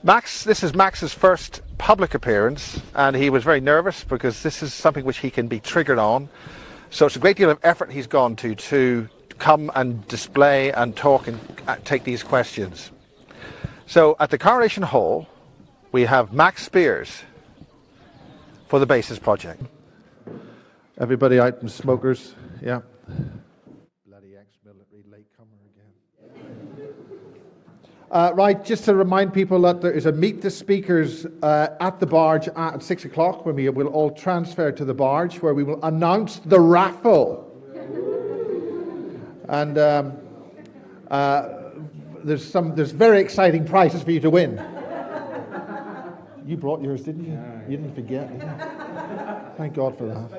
Max, this is Max's first public appearance, and he was very nervous because this is something which he can be triggered on. So it's a great deal of effort he's gone to come and display and talk and take these questions. So at the Coronation Hall, we have Max Spiers for the Basis Project. Everybody out and smokers, yeah. Bloody ex-military latecomer again. Right, just to remind people that there is a Meet the Speakers at the Barge at 6 o'clock when we will all transfer to the Barge, where we will announce the raffle. And there's very exciting prizes for you to win. You brought yours, didn't you? You didn't forget, did you? Thank God for that.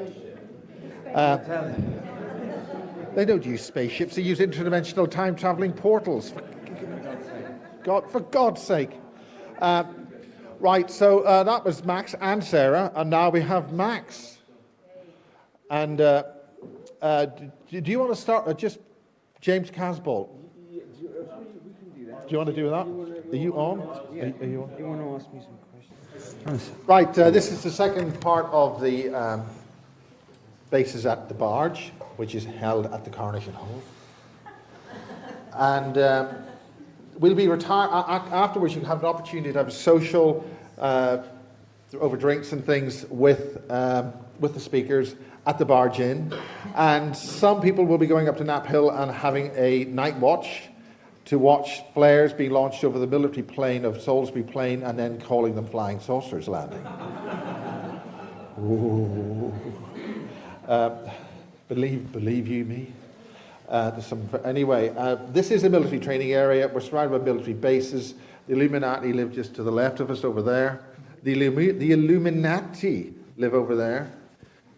They don't use spaceships, they use interdimensional time-traveling portals. For God's sake. Right, so that was Max and Sarah, and now we have Max. And do you want to start with just James Casbolt? We can do that. Do you want to do that? Are you on? Yeah. Are you on? You want to ask me some questions? Right, this is the second part of the Bases at the Barge, which is held at the Coronation Hall. And we'll be retired afterwards. You can have an opportunity to have a social over drinks and things with the speakers at the Barge Inn, and some people will be going up to Knapp Hill and having a night watch to watch flares being launched over the military plane of Salisbury Plain and then calling them flying saucers landing. Ooh. Believe you me. Anyway, this is a military training area. We're surrounded by military bases. The Illuminati live just to the left of us over there. The Illuminati live over there.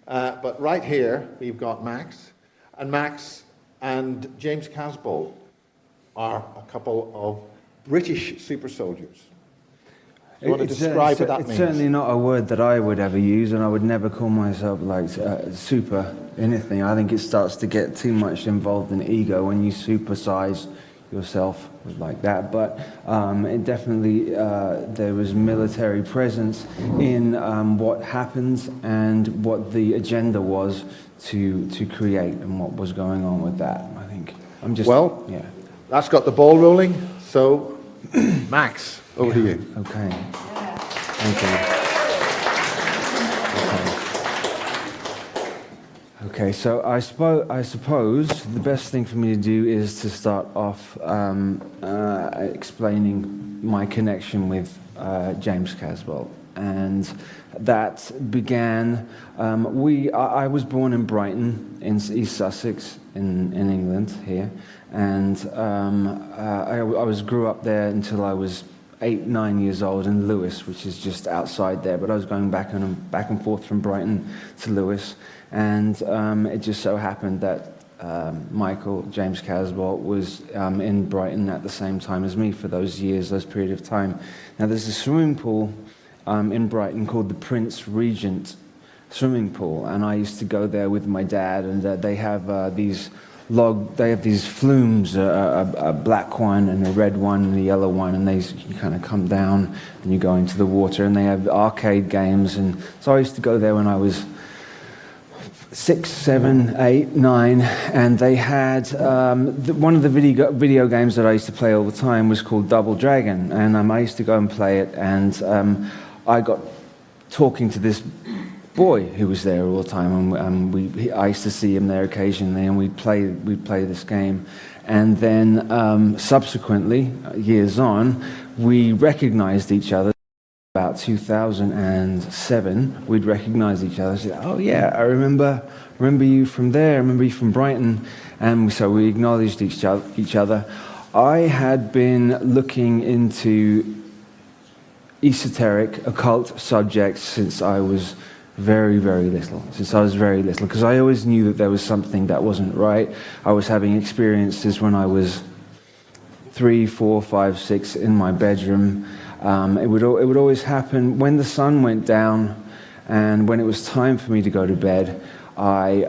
But right here, we've got Max. And Max and James Casbolt are a couple of British super soldiers. You want to describe what that means? It's certainly not a word that I would ever use, and I would never call myself like super anything. I think it starts to get too much involved in ego when you supersize yourself like that. But it definitely, there was military presence in what happens and what the agenda was to create and what was going on with that. I think that's got the ball rolling. So, Max, over to you. Okay. Thank you. Okay, so I suppose the best thing for me to do is to start off explaining my connection with James Casbolt. And that began, I was born in Brighton, in East Sussex, in England, here. And I grew up there until I was 8-9 years old in Lewes, which is just outside there. But I was going back and forth from Brighton to Lewes. And it just so happened that Michael, James Casbolt, was in Brighton at the same time as me for those period of time. Now, there's a swimming pool in Brighton called the Prince Regent swimming pool, and I used to go there with my dad, and they have these flumes, a black one and a red one and a yellow one, and you kind of come down and you go into the water, and they have arcade games. And so I used to go there when I was 6, 7, 8, 9, and they had one of the video games that I used to play all the time was called Double Dragon, and I used to go and play it, and I got talking to this boy who was there all the time, and I used to see him there occasionally, and we'd play this game. And then subsequently, years on, we recognized each other. About 2007, we'd recognized each other. I said, "Oh yeah, I remember you from there. I remember you from Brighton." And so we acknowledged each other. I had been looking into esoteric, occult subjects since I was very, very little. Because I always knew that there was something that wasn't right. I was having experiences when I was 3, 4, 5, 6 in my bedroom. It would always happen when the sun went down, and when it was time for me to go to bed. I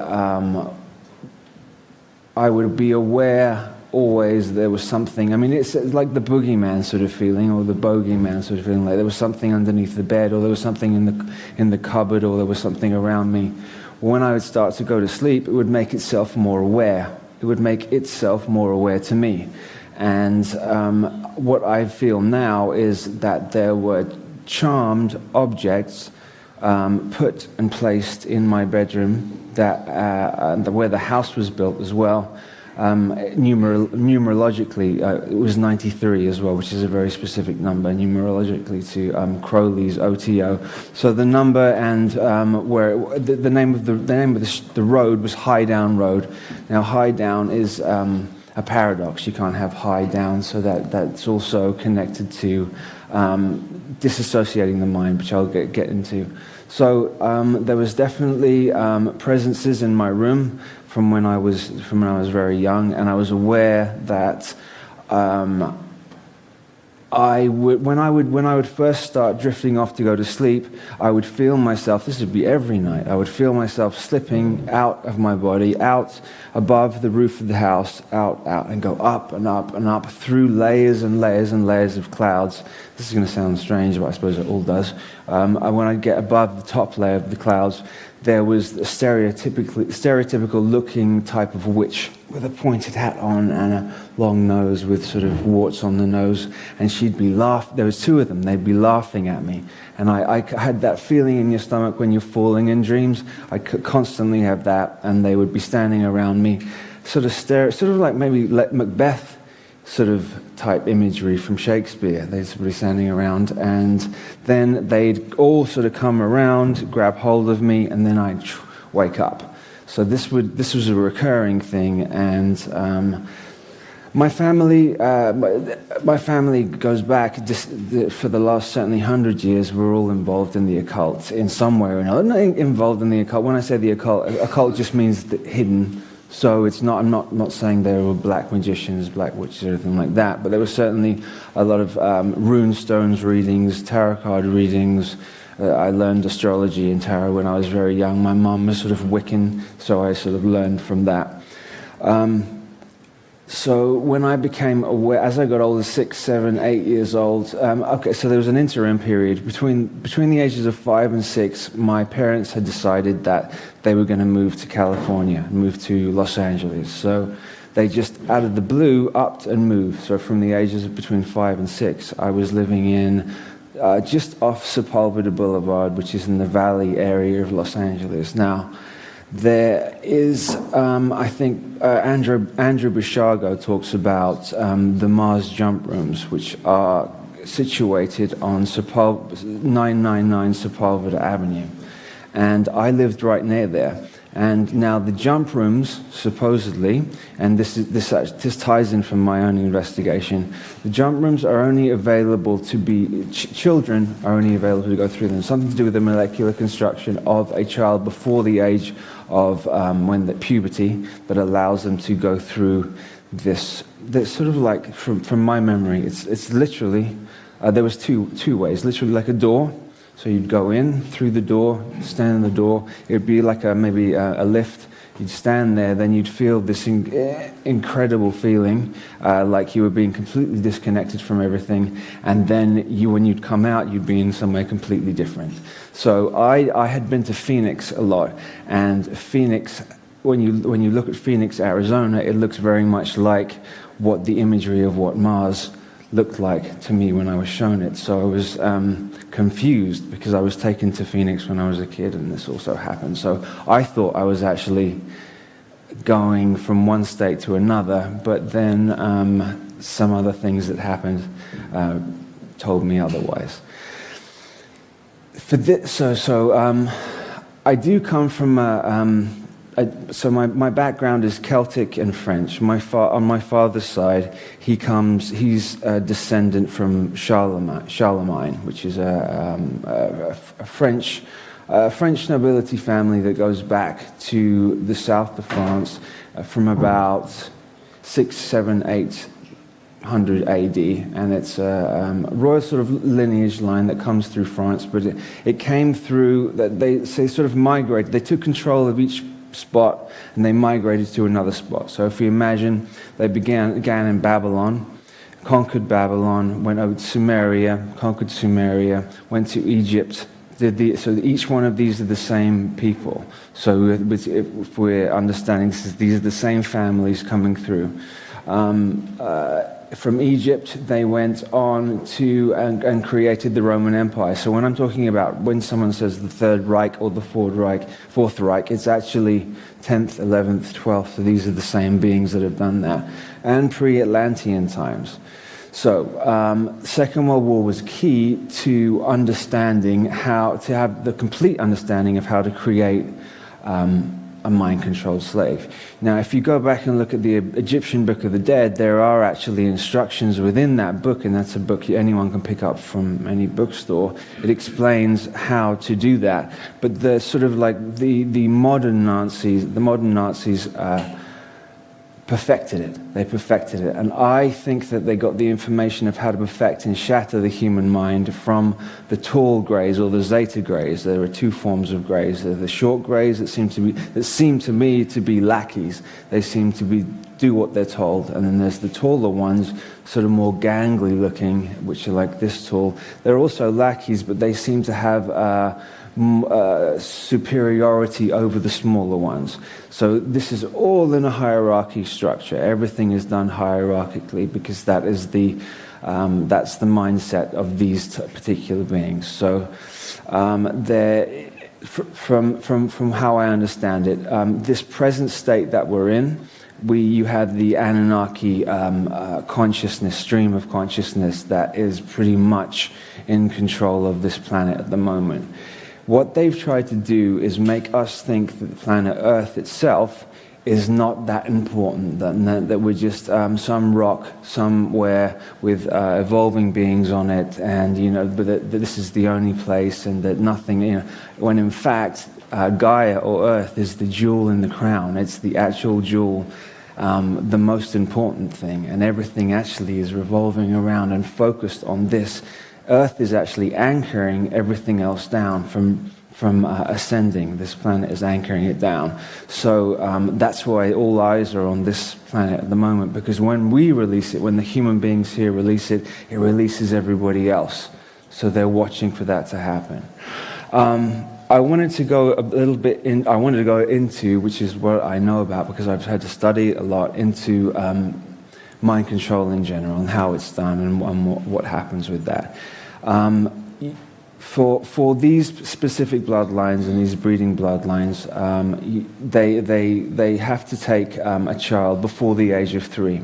would be aware always there was something. I mean, it's like the boogeyman sort of feeling, or the bogeyman sort of feeling, like there was something underneath the bed, or there was something in the cupboard, or there was something around me. When I would start to go to sleep, it would make itself more aware. It would make itself more aware to me. And what I feel now is that there were charmed objects put and placed in my bedroom, that where the house was built as well. Numerologically, it was 93 as well, which is a very specific number, numerologically, to Crowley's OTO. So the number and where the name of the road was High Down Road. Now, High Down is a paradox. You can't have high down, so that's also connected to disassociating the mind, which I'll get into. So there was definitely presences in my room from when I was very young, and I was aware that when I would first start drifting off to go to sleep, I would feel myself. This would be every night. I would feel myself slipping out of my body, out above the roof of the house, out, and go up and up and up through layers and layers and layers of clouds. This is going to sound strange, but I suppose it all does. When I get above the top layer of the clouds, there was a stereotypical looking type of witch with a pointed hat on and a long nose with sort of warts on the nose, and she'd be laughing. There was two of them. They'd be laughing at me, and I had that feeling in your stomach when you're falling in dreams. I could constantly have that, and they would be standing around me, sort of like maybe Macbeth sort of type imagery from Shakespeare. They'd be standing around, and then they'd all sort of come around, grab hold of me, and then I'd wake up. So this was a recurring thing, and my family goes back for the last certainly 100 years. We're all involved in the occult in some way or another. Not involved in the occult. When I say the occult just means hidden. So it's not. I'm not saying there were black magicians, black witches, or anything like that. But there was certainly a lot of rune stones readings, tarot card readings. I learned astrology and tarot when I was very young. My mum was sort of Wiccan, so I sort of learned from that. So when I became aware, as I got older, 6, 7, 8 years old, so there was an interim period. Between the ages of 5 and 6, my parents had decided that they were going to move to California, move to Los Angeles. So they just, out of the blue, upped and moved. So from the ages of between 5 and 6, I was living in just off Sepulveda Boulevard, which is in the Valley area of Los Angeles. Now, there is, I think, Andrew Bishago talks about the Mars jump rooms, which are situated on 999 Sepulveda Avenue. And I lived right near there. And now the jump rooms, supposedly, and this ties in from my own investigation, the jump rooms are only available to be, children are only available to go through them. Something to do with the molecular construction of a child before the age of puberty that allows them to go through this sort of like, from my memory, it's literally, there was two ways, literally like a door. So you'd go in through the door, stand in the door. It would be like maybe a lift. You'd stand there, then you'd feel this incredible feeling, like you were being completely disconnected from everything. And then when you'd come out, you'd be in somewhere completely different. So I had been to Phoenix a lot, and Phoenix, when you look at Phoenix, Arizona, it looks very much like what the imagery of what Mars looked like to me when I was shown it. So I was confused because I was taken to Phoenix when I was a kid, and this also happened. So I thought I was actually going from one state to another, but then some other things that happened told me otherwise. I do come from so my background is Celtic and French. On my father's side, he's a descendant from Charlemagne, which is a French nobility family that goes back to the south of France from about 600, 700, 800 AD, and it's a royal sort of lineage line that comes through France, but it came through that they sort of migrated. They took control of each spot and they migrated to another spot. So if you imagine, they began in Babylon, conquered Babylon, went over to Sumeria, conquered Sumeria, went to Egypt. So each one of these are the same people. So if we're understanding these are the same families coming through. From Egypt, they went on to and created the Roman Empire. So when I'm talking about when someone says the Third Reich or the Fourth Reich, it's actually 10th, 11th, 12th. So these are the same beings that have done that. And pre-Atlantean times. So, Second World War was key to understanding to have the complete understanding of how to create a mind-controlled slave. Now, if you go back and look at the Egyptian Book of the Dead, there are actually instructions within that book, and that's a book anyone can pick up from any bookstore. It explains how to do that. But the sort of like the modern Nazis, perfected it. They perfected it. And I think that they got the information of how to perfect and shatter the human mind from the tall greys or the zeta greys. There are two forms of greys. There are the short greys that seem to me to be lackeys. They seem to do what they're told. And then there's the taller ones, sort of more gangly looking, which are like this tall. They're also lackeys, but they seem to have superiority over the smaller ones. So this is all in a hierarchy structure. Everything is done hierarchically because that is that's the mindset of these particular beings. So from how I understand it, this present state that we're in, you have the Anunnaki consciousness, stream of consciousness that is pretty much in control of this planet at the moment. What they've tried to do is make us think that the planet Earth itself is not that important, that we're just some rock somewhere with evolving beings on it, and but that this is the only place, and that nothing, when in fact Gaia or Earth is the jewel in the crown. It's the actual jewel, the most important thing, and everything actually is revolving around and focused on this. Earth is actually anchoring everything else down from ascending. This planet is anchoring it down. So that's why all eyes are on this planet at the moment, because when we release it, when the human beings here release it, it releases everybody else. So they're watching for that to happen. I wanted to go a little bit into, which is what I know about because I've had to study a lot, into mind control in general and how it's done and what happens with that. For these specific bloodlines and these breeding bloodlines, they have to take a child before the age of 3.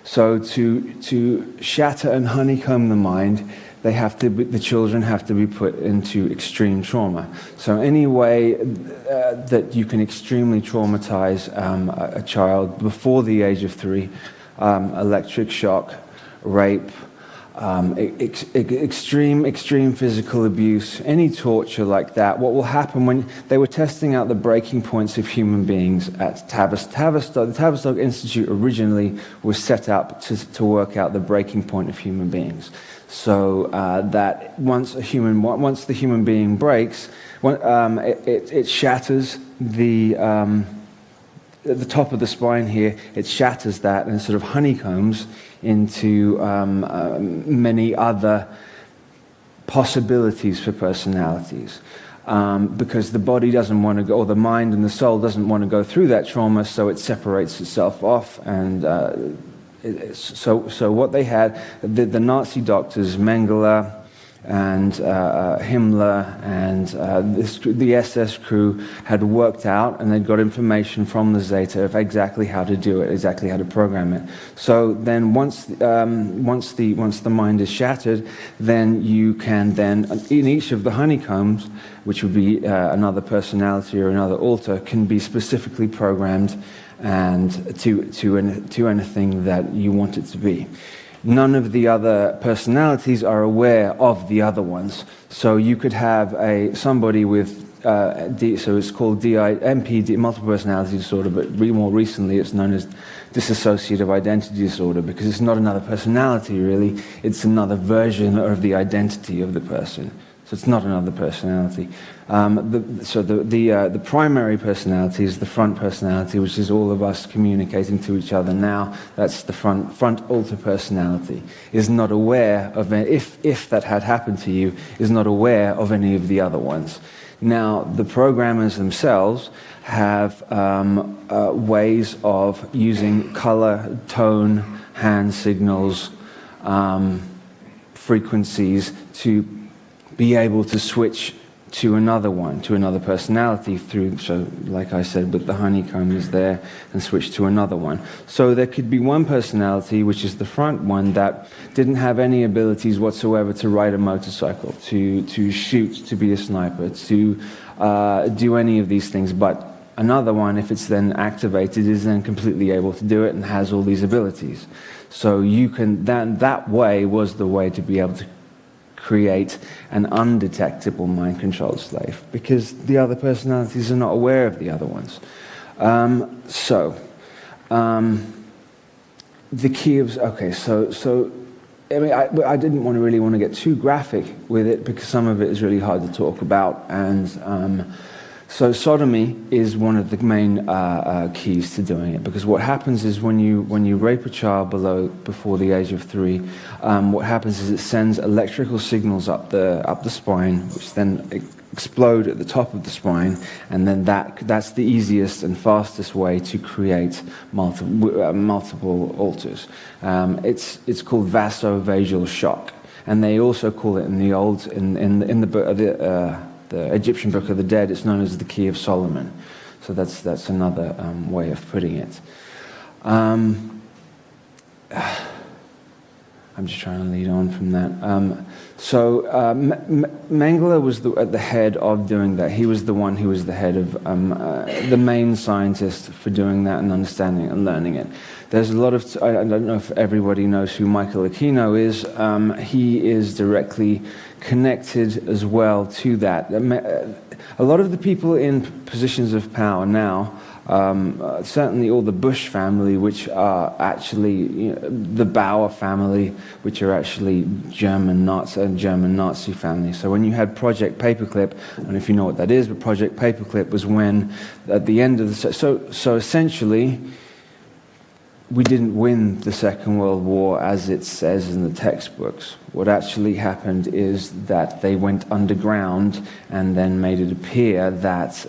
So to shatter and honeycomb the mind, the children have to be put into extreme trauma. So any way that you can extremely traumatize a child before the age of 3, electric shock, rape, extreme physical abuse, any torture like that. What will happen when they were testing out the breaking points of human beings at Tavistock? The Tavistock Institute originally was set up to work out the breaking point of human beings. So that once the human being breaks, it shatters at the top of the spine here, it shatters that and sort of honeycombs into many other possibilities for personalities. Because the body doesn't want to go, or the mind and the soul doesn't want to go through that trauma, so it separates itself off. And so what they had, the Nazi doctors, Mengele and Himmler and the SS crew had worked out, and they'd got information from the Zeta of exactly how to do it, exactly how to program it. So then once the mind is shattered, then you can then, in each of the honeycombs, which would be another personality or another alter, can be specifically programmed and to anything that you want it to be. None of the other personalities are aware of the other ones. So you could have somebody with so it's called MPD, multiple personality disorder, but more recently it's known as dissociative identity disorder, because it's not another personality really, it's another version of the identity of the person. So it's not another personality. The primary personality is the front personality, which is all of us communicating to each other now. That's the front alter personality. Is not aware of, if that had happened to you, is not aware of any of the other ones. Now, the programmers themselves have ways of using color, tone, hand signals, frequencies to be able to switch to another one, to another personality through, so like I said, with the honeycomb is there, and switch to another one. So there could be one personality, which is the front one, that didn't have any abilities whatsoever to ride a motorcycle, to shoot, to be a sniper, to do any of these things, but another one, if it's then activated, is then completely able to do it and has all these abilities. So you can, that way was the way to be able to create an undetectable mind-controlled slave, because the other personalities are not aware of the other ones. The key of, okay, so I mean, I didn't really want to get too graphic with it, because some of it is really hard to talk about, and so sodomy is one of the main keys to doing it, because what happens is when you rape a child before the age of 3, what happens is it sends electrical signals up the spine, which then explode at the top of the spine, and then that's the easiest and fastest way to create multiple alters. It's called vasovagal shock, and they also call it in the Egyptian Book of the Dead, it's known as the Key of Solomon. So that's another way of putting it. I'm just trying to lead on from that. Mengele was at the head of doing that. He was the one who was the head of the main scientist for doing that and understanding it and learning it. There's a lot of, I don't know if everybody knows who Michael Aquino is. He is directly connected as well to that. A lot of the people in positions of power now, certainly all the Bush family, which are actually the Bauer family, which are actually German Nazi family. So when you had Project Paperclip, I don't know if you know what that is, but Project Paperclip was when at the end of the so essentially we didn't win the Second World War as it says in the textbooks. What actually happened is that they went underground and then made it appear that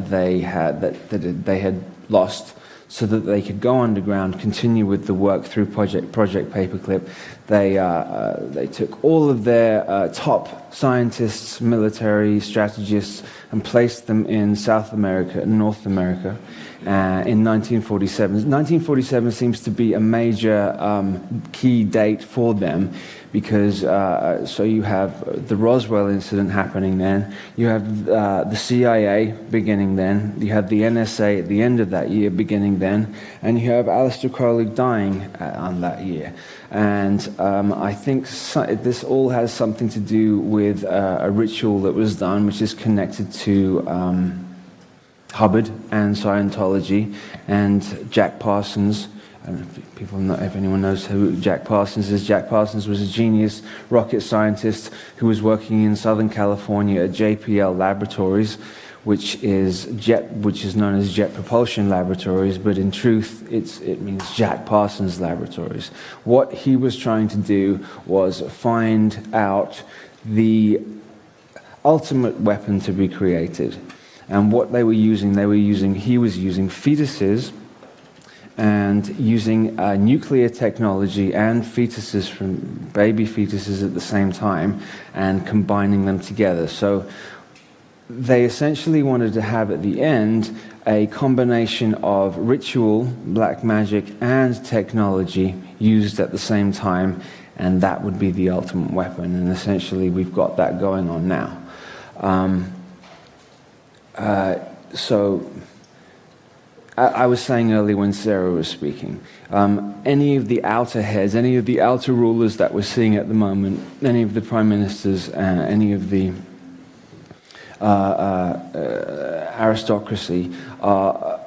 they had lost, so that they could go underground, continue with the work through Project Paperclip. They took all of their top scientists, military strategists, and placed them in South America and North America. In 1947. 1947 seems to be a major key date for them, because so you have the Roswell incident happening then, you have the CIA beginning then, you have the NSA at the end of that year beginning then, and you have Aleister Crowley dying on that year. And I think this all has something to do with a ritual that was done, which is connected to Hubbard and Scientology and Jack Parsons. I don't know if anyone knows who Jack Parsons is. Jack Parsons was a genius rocket scientist who was working in Southern California at JPL Laboratories, which is known as Jet Propulsion Laboratories, but in truth it means Jack Parsons Laboratories. What he was trying to do was find out the ultimate weapon to be created. And what he was using fetuses and using nuclear technology and fetuses from baby fetuses at the same time and combining them together. So they essentially wanted to have at the end a combination of ritual, black magic, and technology used at the same time, and that would be the ultimate weapon. And essentially we've got that going on now. So I was saying earlier when Sarah was speaking, any of the outer heads, any of the outer rulers that we're seeing at the moment, any of the prime ministers, any of the aristocracy are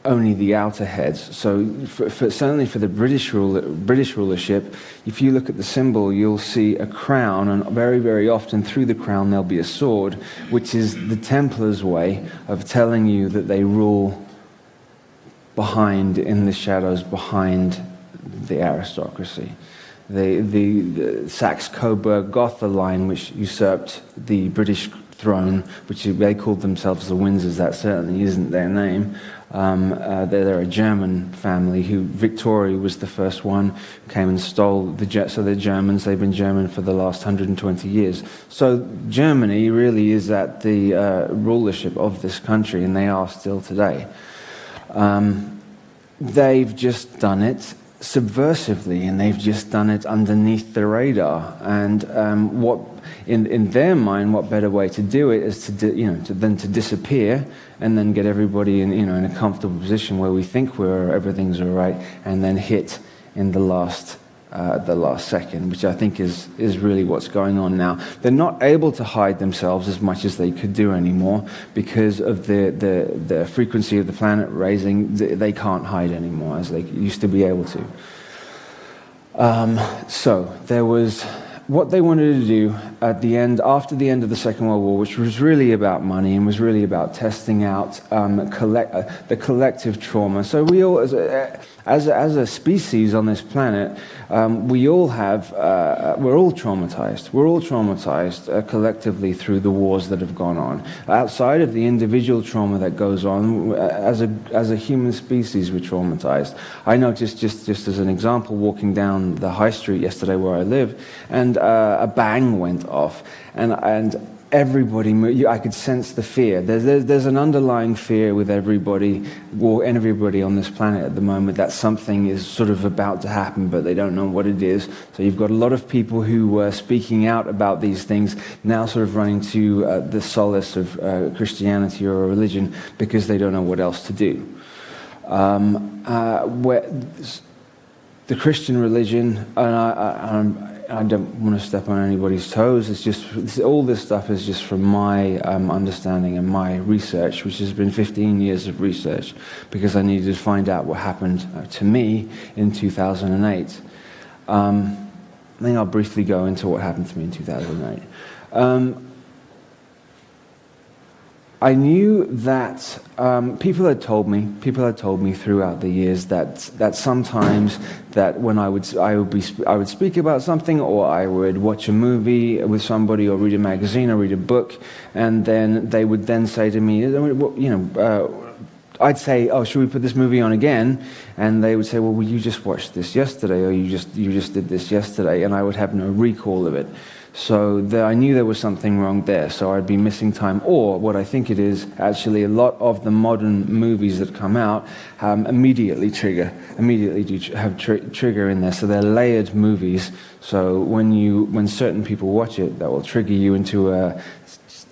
only the outer heads. So certainly for the British rulership, if you look at the symbol, you'll see a crown, and very, very often through the crown there'll be a sword, which is the Templars' way of telling you that they rule behind, in the shadows, behind the aristocracy. The Saxe-Coburg-Gotha line, which usurped the British throne, which they called themselves the Windsors, that certainly isn't their name. They're a German family who, Victoria was the first one, came and stole so they're Germans. They've been German for the last 120 years. So Germany really is at the rulership of this country, and they are still today. They've just done it subversively, and they've just done it underneath the radar. And what, in their mind, what better way to do it is than to disappear and then get everybody in a comfortable position where we think everything's all right, and then hit in the last second, which I think is really what's going on now. They're not able to hide themselves as much as they could do anymore because of the frequency of the planet raising. They can't hide anymore as they used to be able to. So there was what they wanted to do at the end, after the end of the Second World War, which was really about money and was really about testing out the collective trauma. So we all, as a species on this planet, we're all traumatized. We're all traumatized collectively through the wars that have gone on. Outside of the individual trauma that goes on, as a human species, we're traumatized. I noticed, just as an example, walking down the high street yesterday where I live, and a bang went off, and everybody, I could sense the fear. There's an underlying fear with everybody on this planet at the moment that something is sort of about to happen, but they don't know what it is. So you've got a lot of people who were speaking out about these things now sort of running to the solace of Christianity or a religion because they don't know what else to do. The Christian religion, and I don't want to step on anybody's toes. All this stuff is just from my understanding and my research, which has been 15 years of research, because I needed to find out what happened to me in 2008. I think I'll briefly go into what happened to me in 2008. I knew that people had told me throughout the years that sometimes that when I would speak about something, or I would watch a movie with somebody, or read a magazine, or read a book, and then they would then say to me, I'd say, "Oh, should we put this movie on again?" And they would say, "Well, you just watched this yesterday, or you just did this yesterday," and I would have no recall of it. So I knew there was something wrong there, so I'd be missing time. Or what I think it is, actually, a lot of the modern movies that come out immediately have trigger in there. So they're layered movies. So when certain people watch it, that will trigger you into a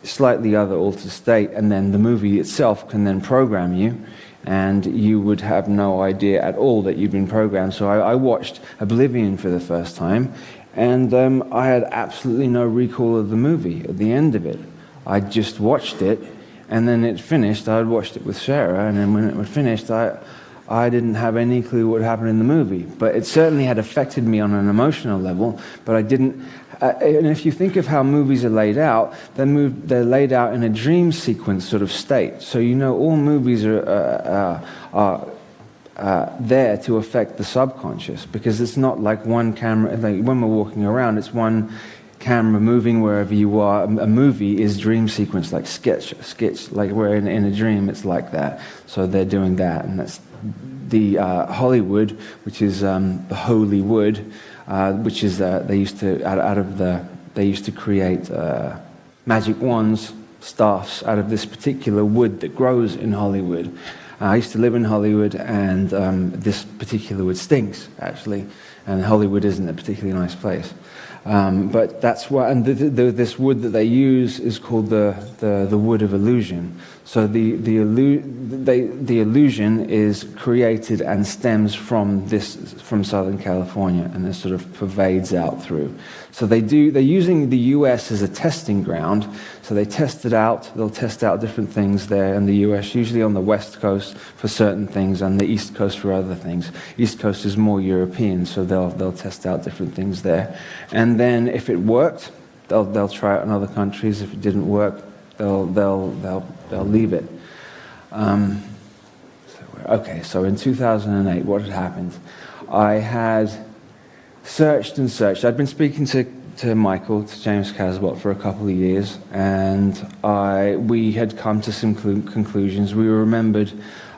slightly other altered state, and then the movie itself can then program you, and you would have no idea at all that you've been programmed. So I watched Oblivion for the first time, and I had absolutely no recall of the movie at the end of it. I just watched it, and then it finished. I had watched it with Sarah, and then when it was finished, I didn't have any clue what happened in the movie. But it certainly had affected me on an emotional level, but I didn't. And if you think of how movies are laid out, they're laid out in a dream sequence sort of state. So all movies are there to affect the subconscious, because it's not like one camera. Like when we're walking around, it's one camera moving wherever you are. A movie is dream sequence, like sketch. Like we're in a dream, it's like that. So they're doing that, and that's the Hollywood, which is the holy wood, which is they used to create magic wands, staffs out of this particular wood that grows in Hollywood. I used to live in Hollywood, and this particular wood stinks, actually, and Hollywood isn't a particularly nice place. But that's why, and this wood that they use is called the wood of illusion. So the illusion is created and stems from Southern California, and it sort of pervades out through. So they're using the U.S. as a testing ground. So they test it out. They'll test out different things there in the U.S., usually on the West Coast for certain things, and the East Coast for other things. East Coast is more European, so they'll test out different things there. And then if it worked, they'll try it in other countries. If it didn't work, they'll leave it. So in 2008, what had happened? I had searched and searched. I'd been speaking to James Casbolt, for a couple of years, and we had come to some conclusions. We remembered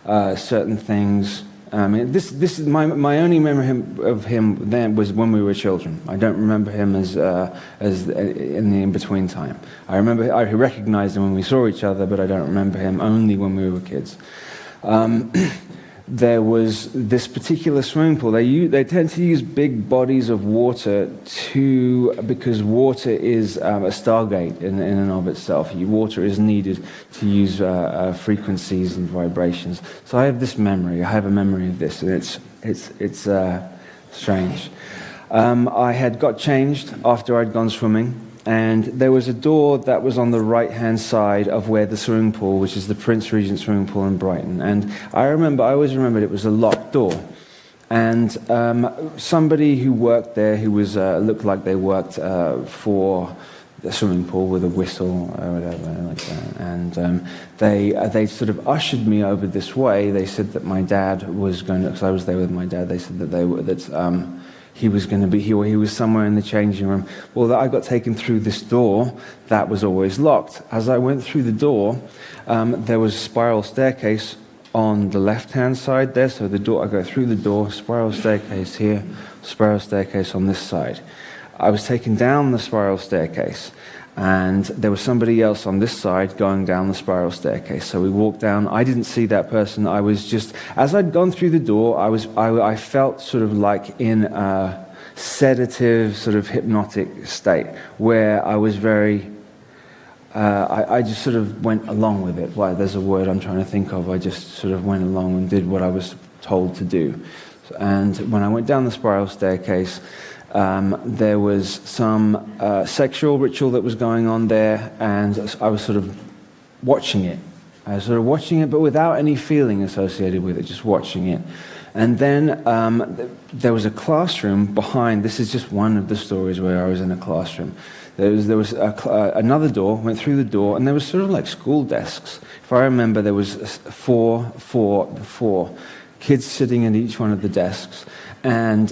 certain things. This is my only memory of him then was when we were children. I don't remember him as in the in-between time. I recognized him when we saw each other, but I don't remember him only when we were kids. There was this particular swimming pool. They tend to use big bodies of water because water is a stargate in and of itself. Water is needed to use frequencies and vibrations. So I have this memory. I have a memory of this, and it's strange. I had got changed after I'd gone swimming. And there was a door that was on the right-hand side of where the swimming pool, which is the Prince Regent swimming pool in Brighton. And I always remembered it was a locked door. And somebody who worked there, who was looked like they worked for the swimming pool with a whistle or whatever like that. And they sort of ushered me over this way. They said that my dad was going to, because I was there with my dad. They said that he was going to be here, or he was somewhere in the changing room. Well, I got taken through this door that was always locked. As I went through the door, there was a spiral staircase on the left-hand side there. So I go through the door, spiral staircase here, spiral staircase on this side. I was taken down the spiral staircase, and there was somebody else on this side going down the spiral staircase. So we walked down. I didn't see that person. I was just, as I'd gone through the door, I felt sort of like in a sedative, sort of hypnotic state, where I was very, I just sort of went along with it. Well, there's a word I'm trying to think of. I just sort of went along and did what I was told to do. And when I went down the spiral staircase, there was some sexual ritual that was going on there, and I was sort of watching it. I was sort of watching it, but without any feeling associated with it, just watching it. And then there was a classroom behind. This is just one of the stories where I was in a classroom. There was another door, went through the door, and there was sort of like school desks. If I remember, there was four kids sitting at each one of the desks. And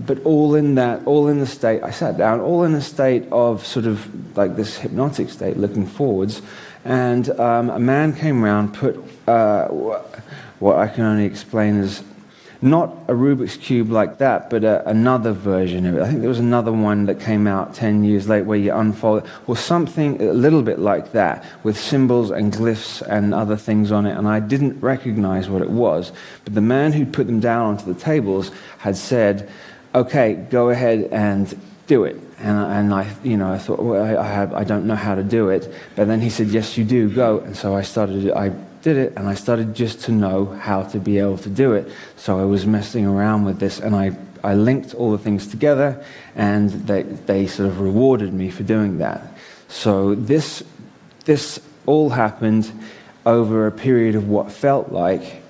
but all in the state, I sat down, all in a state of sort of like this hypnotic state, looking forwards. And a man came around, put what I can only explain as not a Rubik's Cube like that, but another version of it. I think there was another one that came out 10 years later where you unfold it, or something a little bit like that, with symbols and glyphs and other things on it, and I didn't recognize what it was. But the man who put them down onto the tables had said, okay, go ahead and do it. And I thought, well, I don't know how to do it. But then he said, yes, you do, go. And so I did it, and I started just to know how to be able to do it. So I was messing around with this, and I linked all the things together, and they sort of rewarded me for doing that. So this all happened over a period of what felt like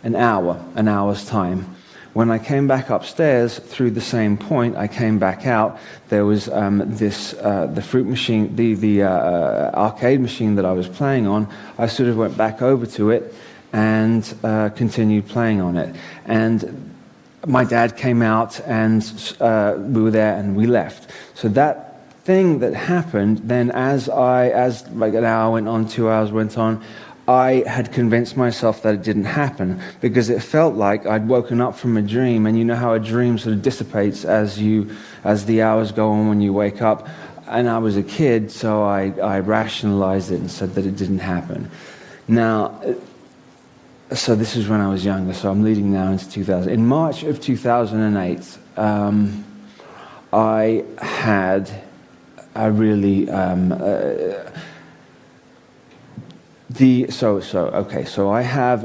an hour's time. When I came back upstairs through the same point, I came back out. There was the fruit machine, the arcade machine that I was playing on. I sort of went back over to it and continued playing on it. And my dad came out, and we were there, and we left. So that thing that happened, then as like an hour went on, 2 hours went on, I had convinced myself that it didn't happen, because it felt like I'd woken up from a dream, and you know how a dream sort of dissipates as the hours go on when you wake up. And I was a kid, so I rationalized it and said that it didn't happen. Now, so this is when I was younger, so I'm leading now into 2000. In March of 2008, I had a really so I have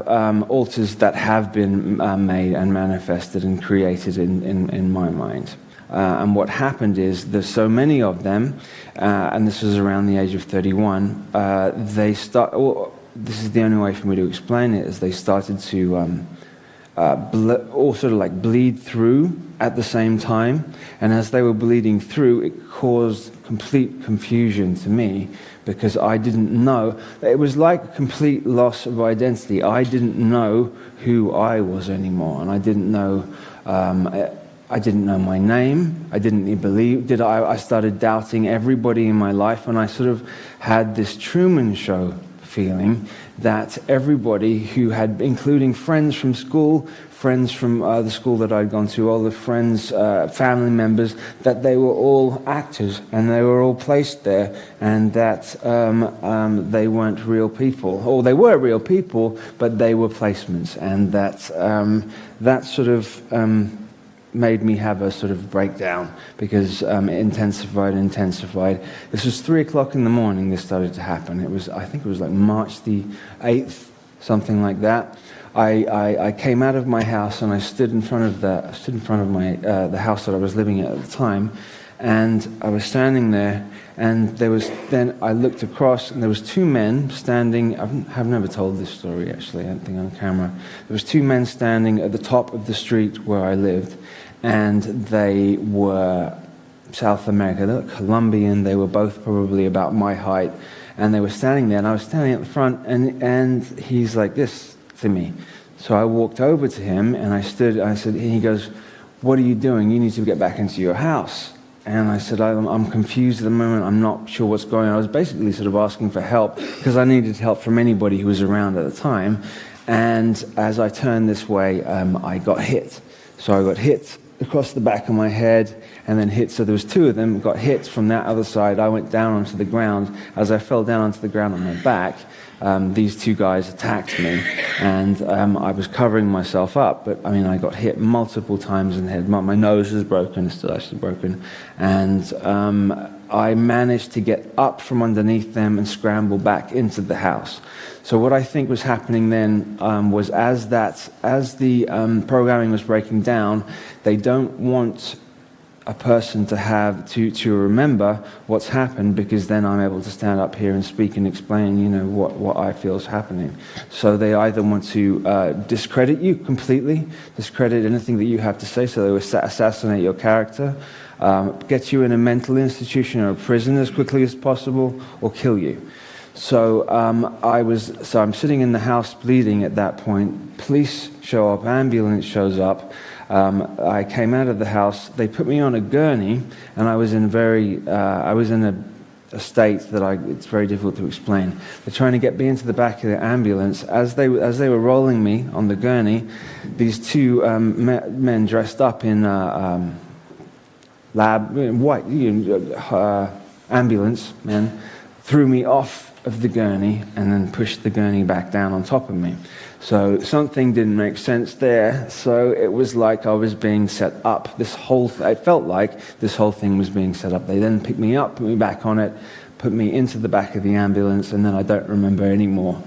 altars that have been made and manifested and created in my mind. And what happened is there's so many of them, and this was around the age of 31. This is the only way for me to explain it, is they started to all sort of like bleed through at the same time, and as they were bleeding through, it caused complete confusion to me, because I didn't know. It was like a complete loss of identity. I didn't know who I was anymore, and I didn't know. I didn't know my name. I didn't believe. I started doubting everybody in my life, and I sort of had this Truman Show feeling that everybody who had, including friends from school, friends from the school that I'd gone to, all the friends, family members, that they were all actors and they were all placed there, and that they weren't real people. Or they were real people, but they were placements, and that sort of made me have a sort of breakdown, because it intensified. This was 3 o'clock in the morning. This started to happen. I think it was like March the 8th, something like that. I came out of my house and I stood in front of the house that I was living at the time, and I was standing there. And then I looked across, and there was 2 men standing. I've never told this story, actually, I don't think, on camera. There was 2 men standing at the top of the street where I lived, and they were South American. They were Colombian. They were both probably about my height, and they were standing there, and I was standing at the front, and he's like this to me. So I walked over to him, and I said, he goes, "What are you doing? You need to get back into your house." And I said, I'm confused at the moment. I'm not sure what's going on. I was basically sort of asking for help, because I needed help from anybody who was around at the time. And as I turned this way, I got hit. So I got hit across the back of my head, and then hit. So there was 2 of them, got hit from that other side. I went down onto the ground. As I fell down onto the ground on my back, these 2 guys attacked me, and I was covering myself up, but I mean, I got hit multiple times in the head. My nose is broken, it's still actually broken, and I managed to get up from underneath them and scramble back into the house. So what I think was happening then was as the programming was breaking down, they don't want a person to remember what's happened, because then I'm able to stand up here and speak and explain, what I feel is happening. So they either want to discredit you completely, discredit anything that you have to say, so they will assassinate your character, get you in a mental institution or a prison as quickly as possible, or kill you. So I'm sitting in the house bleeding at that point. Police show up, ambulance shows up. I came out of the house. They put me on a gurney, and I was in a state that it's very difficult to explain. They're trying to get me into the back of the ambulance. As they were rolling me on the gurney, these 2 men dressed up in white ambulance men threw me off of the gurney and then pushed the gurney back down on top of me. So something didn't make sense there. So it was like I was being set up. It felt like this whole thing was being set up. They then picked me up, put me back on it, put me into the back of the ambulance, and then I don't remember anymore.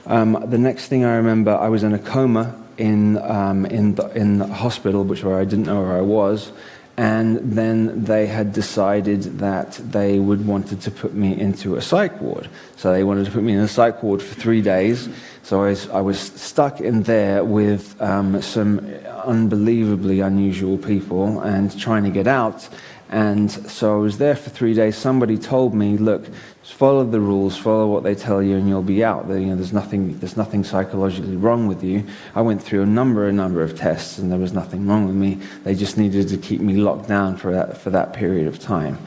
The next thing I remember, I was in a coma in the hospital, where I didn't know where I was. And then they had decided that they wanted to put me into a psych ward. So they wanted to put me in a psych ward for 3 days. So I was stuck in there with some unbelievably unusual people and trying to get out. And so I was there for 3 days. Somebody told me, look, just follow the rules, follow what they tell you, and you'll be out. There's nothing psychologically wrong with you. I went through a number of tests, and there was nothing wrong with me. They just needed to keep me locked down for that period of time.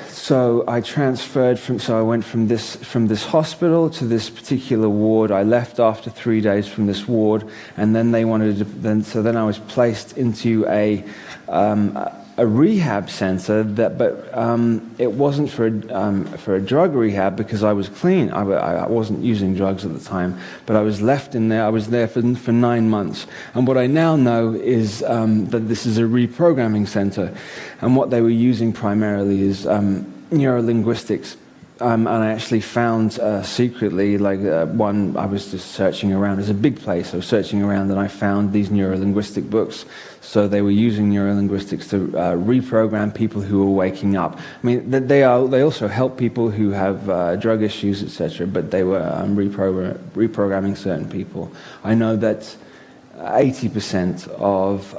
So I transferred I went from this hospital to this particular ward. I left after 3 days from this ward, and then they wanted to. Then I was placed into a rehab center, but it wasn't for a drug rehab because I was clean. I wasn't using drugs at the time, but I was left in there. I was there for 9 months. And what I now know is that this is a reprogramming center. And what they were using primarily is neurolinguistics. And I actually found secretly, one, I was just searching around. It's a big place. I was searching around and I found these neurolinguistic books. So they were using neurolinguistics to reprogram people who were waking up. I mean, they also help people who have drug issues, etc. But they were reprogramming certain people. I know that 80% of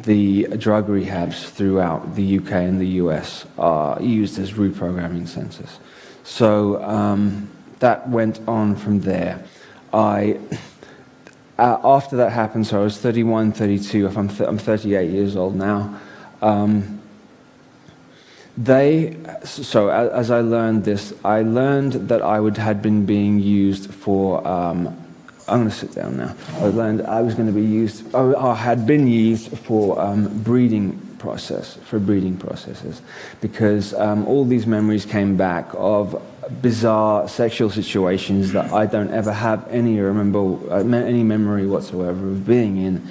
the drug rehabs throughout the UK and the US are used as reprogramming centers. So that went on from there. After that happened, so I was 31, 32, I'm 38 years old now. As I learned this, I learned that had been being used for I'm going to sit down now. I learned I was going to be used, or had been used for breeding processes, because all these memories came back of bizarre sexual situations that I don't ever have any memory whatsoever of being in,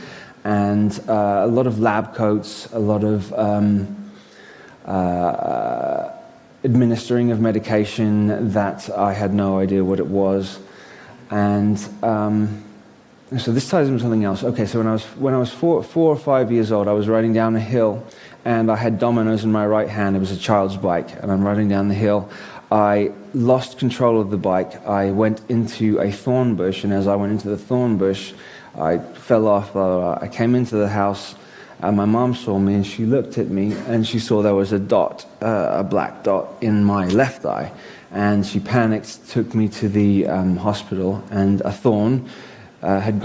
and a lot of lab coats, a lot of administering of medication that I had no idea what it was. And so this ties into something else. Okay, so when I was 4 or 5 years old, I was riding down a hill, and I had dominoes in my right hand. It was a child's bike, and I'm riding down the hill. I lost control of the bike. I went into a thorn bush, and as I went into the thorn bush, I fell off. Blah, blah, blah. I came into the house, and my mom saw me, and she looked at me, and she saw there was a dot, a black dot in my left eye. And she panicked, took me to the hospital, and a thorn had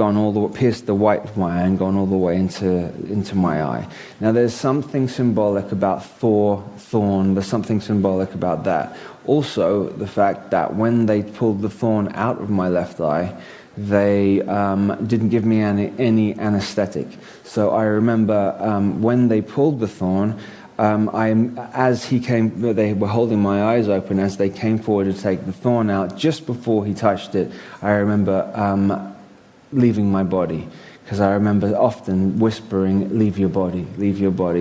pierced the white of my eye and gone all the way into my eye. Now, there's something symbolic about thorn. There's something symbolic about that. Also, the fact that when they pulled the thorn out of my left eye, they didn't give me any anesthetic. So I remember when they pulled the thorn, they were holding my eyes open as they came forward to take the thorn out. Just before he touched it, I remember leaving my body, because I remember often whispering, leave your body,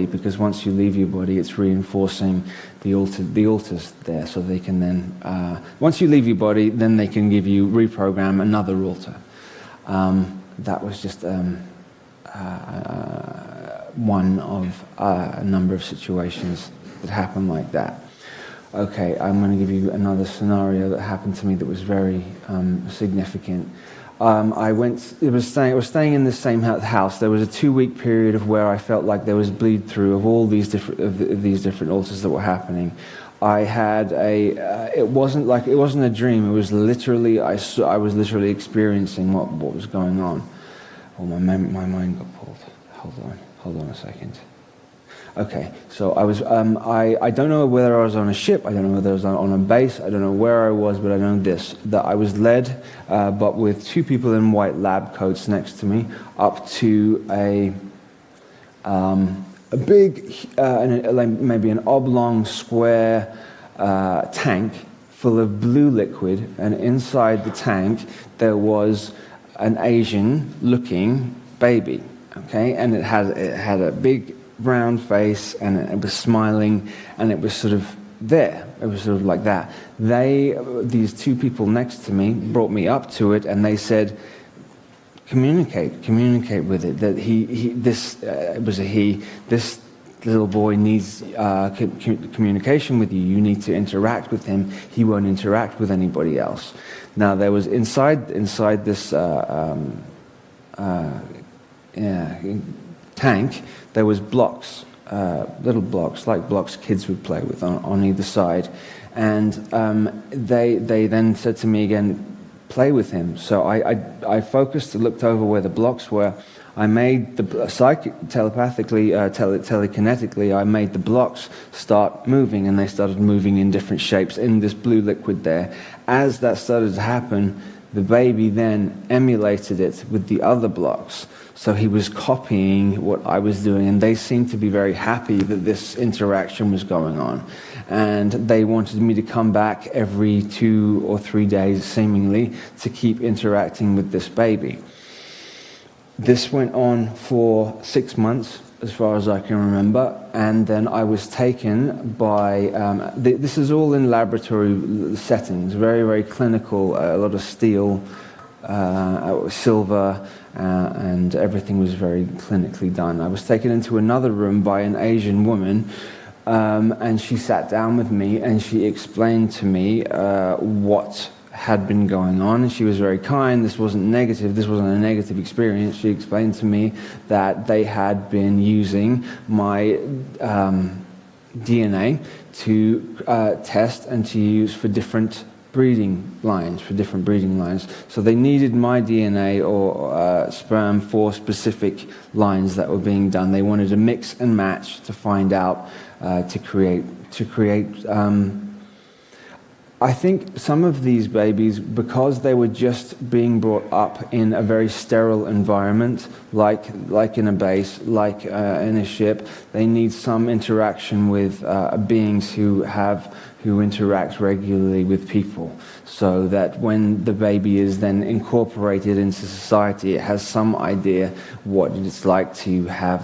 because once you leave your body, it's reinforcing the altars there, so they can then, once you leave your body, then they can reprogram another altar. That was just one of a number of situations that happened like that. Okay, I'm going to give you another scenario that happened to me that was very significant. I was staying in the same house. There was a 2-week period of where I felt like there was bleed through of all these different altars that were happening. I had it wasn't a dream. It was literally, I was literally experiencing what was going on. Oh, my mind got pulled. Hold on a second. Okay, so I was, I don't know whether I was on a ship, I don't know whether I was on a base, I don't know where I was, but I know that I was led, but with 2 people in white lab coats next to me, up to a big, maybe an oblong square tank full of blue liquid, and inside the tank there was an Asian-looking baby, okay, and it had a big round face, and it was smiling, and it was sort of there. It was sort of like that. These 2 people next to me brought me up to it, and they said, communicate with it. That it was a he. This little boy needs communication with you. You need to interact with him. He won't interact with anybody else. Now, there was inside this tank, there was blocks, little blocks, like blocks kids would play with on either side. And they then said to me again, play with him. So I focused, looked over where the blocks were. I made telekinetically, I made the blocks start moving, and they started moving in different shapes in this blue liquid there. As that started to happen, the baby then emulated it with the other blocks. So he was copying what I was doing, and they seemed to be very happy that this interaction was going on. And they wanted me to come back every 2 or 3 days, seemingly, to keep interacting with this baby. This went on for 6 months, as far as I can remember, and then I was taken by, this is all in laboratory settings, very, very clinical, a lot of steel, silver, and everything was very clinically done. I was taken into another room by an Asian woman, and she sat down with me and she explained to me what had been going on. She was very kind. This wasn't negative. This wasn't a negative experience. She explained to me that they had been using my DNA to test and to use for different breeding lines, So they needed my DNA or sperm for specific lines that were being done. They wanted to mix and match to find out, to create I think some of these babies, because they were just being brought up in a very sterile environment, like in a base, like in a ship, they need some interaction with beings who interact regularly with people, so that when the baby is then incorporated into society, it has some idea what it's like to have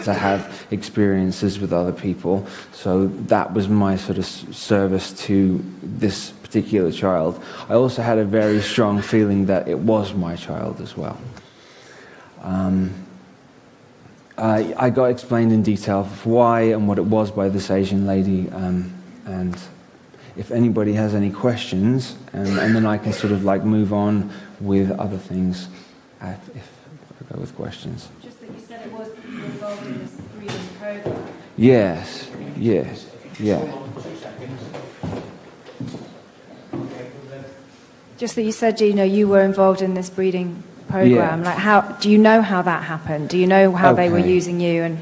to have experiences with other people. So that was my sort of service to this particular child. I also had a very strong feeling that it was my child as well. I got explained in detail why and what it was by this Asian lady. And if anybody has any questions, and then I can sort of like move on with other things, if I go with questions. Just that you said it was involved in this breeding program. Yes, yeah. Just that you said, you were involved in this breeding program. Yeah. Like, do you know how that happened? Do you know how they were using you, and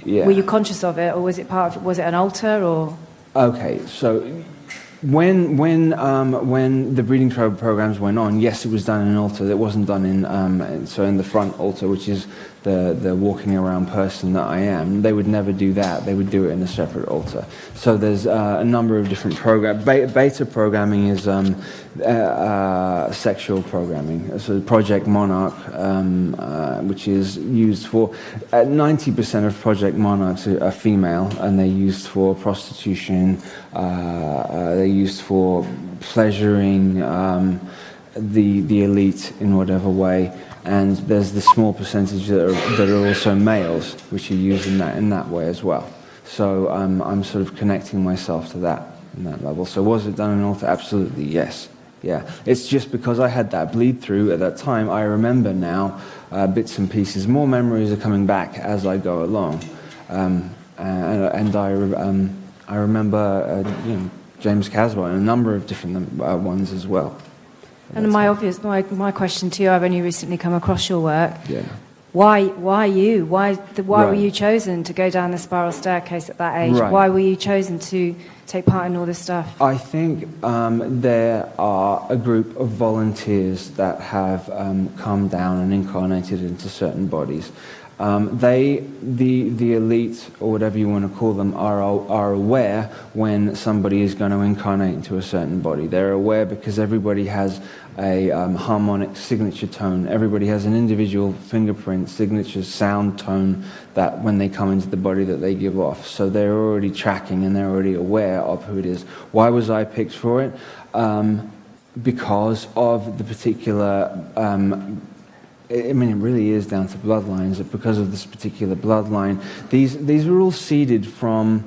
yeah. Were you conscious of it, or was it was it an altar, or? Okay, so when the breeding programs went on, yes, it was done in an altar. It wasn't done in the front altar, which is the walking around person that I am. They would never do that. They would do it in a separate altar. So there's a number of different programs. Beta programming is sexual programming. So Project Monarch, which is used for 90% of Project Monarchs are female, and they're used for prostitution. They're used for pleasuring the elite in whatever way. And there's the small percentage that are also males, which are used in that way as well. So I'm sort of connecting myself to that in that level. So was it done in an altar? Absolutely, yes. Yeah. It's just because I had that bleed through at that time, I remember now bits and pieces. More memories are coming back as I go along. And I remember James Caswell and a number of different ones as well. And my question to you, I've only recently come across your work. Yeah. Why you? Why Right. were you chosen to go down the spiral staircase at that age? Right. Why were you chosen to take part in all this stuff? I think there are a group of volunteers that have come down and incarnated into certain bodies. The elite, or whatever you want to call them, are aware when somebody is going to incarnate into a certain body. They're aware because everybody has a harmonic signature tone. Everybody has an individual fingerprint, signature, sound tone that when they come into the body that they give off. So they're already tracking and they're already aware of who it is. Why was I picked for it? Because of the particular... it really is down to bloodlines. Because of this particular bloodline, these are all seeded from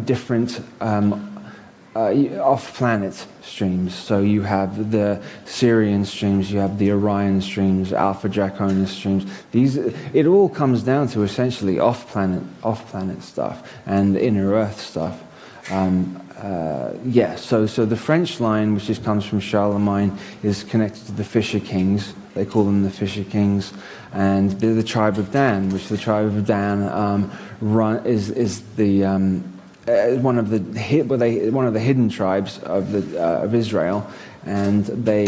different off-planet streams. So you have the Sirian streams, you have the Orion streams, Alpha Draconis streams. It all comes down to essentially off-planet stuff and inner Earth stuff. So the French line, which just comes from Charlemagne, is connected to the Fisher Kings. They call them the Fisher Kings, and they're the tribe of Dan, which the tribe of Dan is one of the hidden tribes of Israel, and they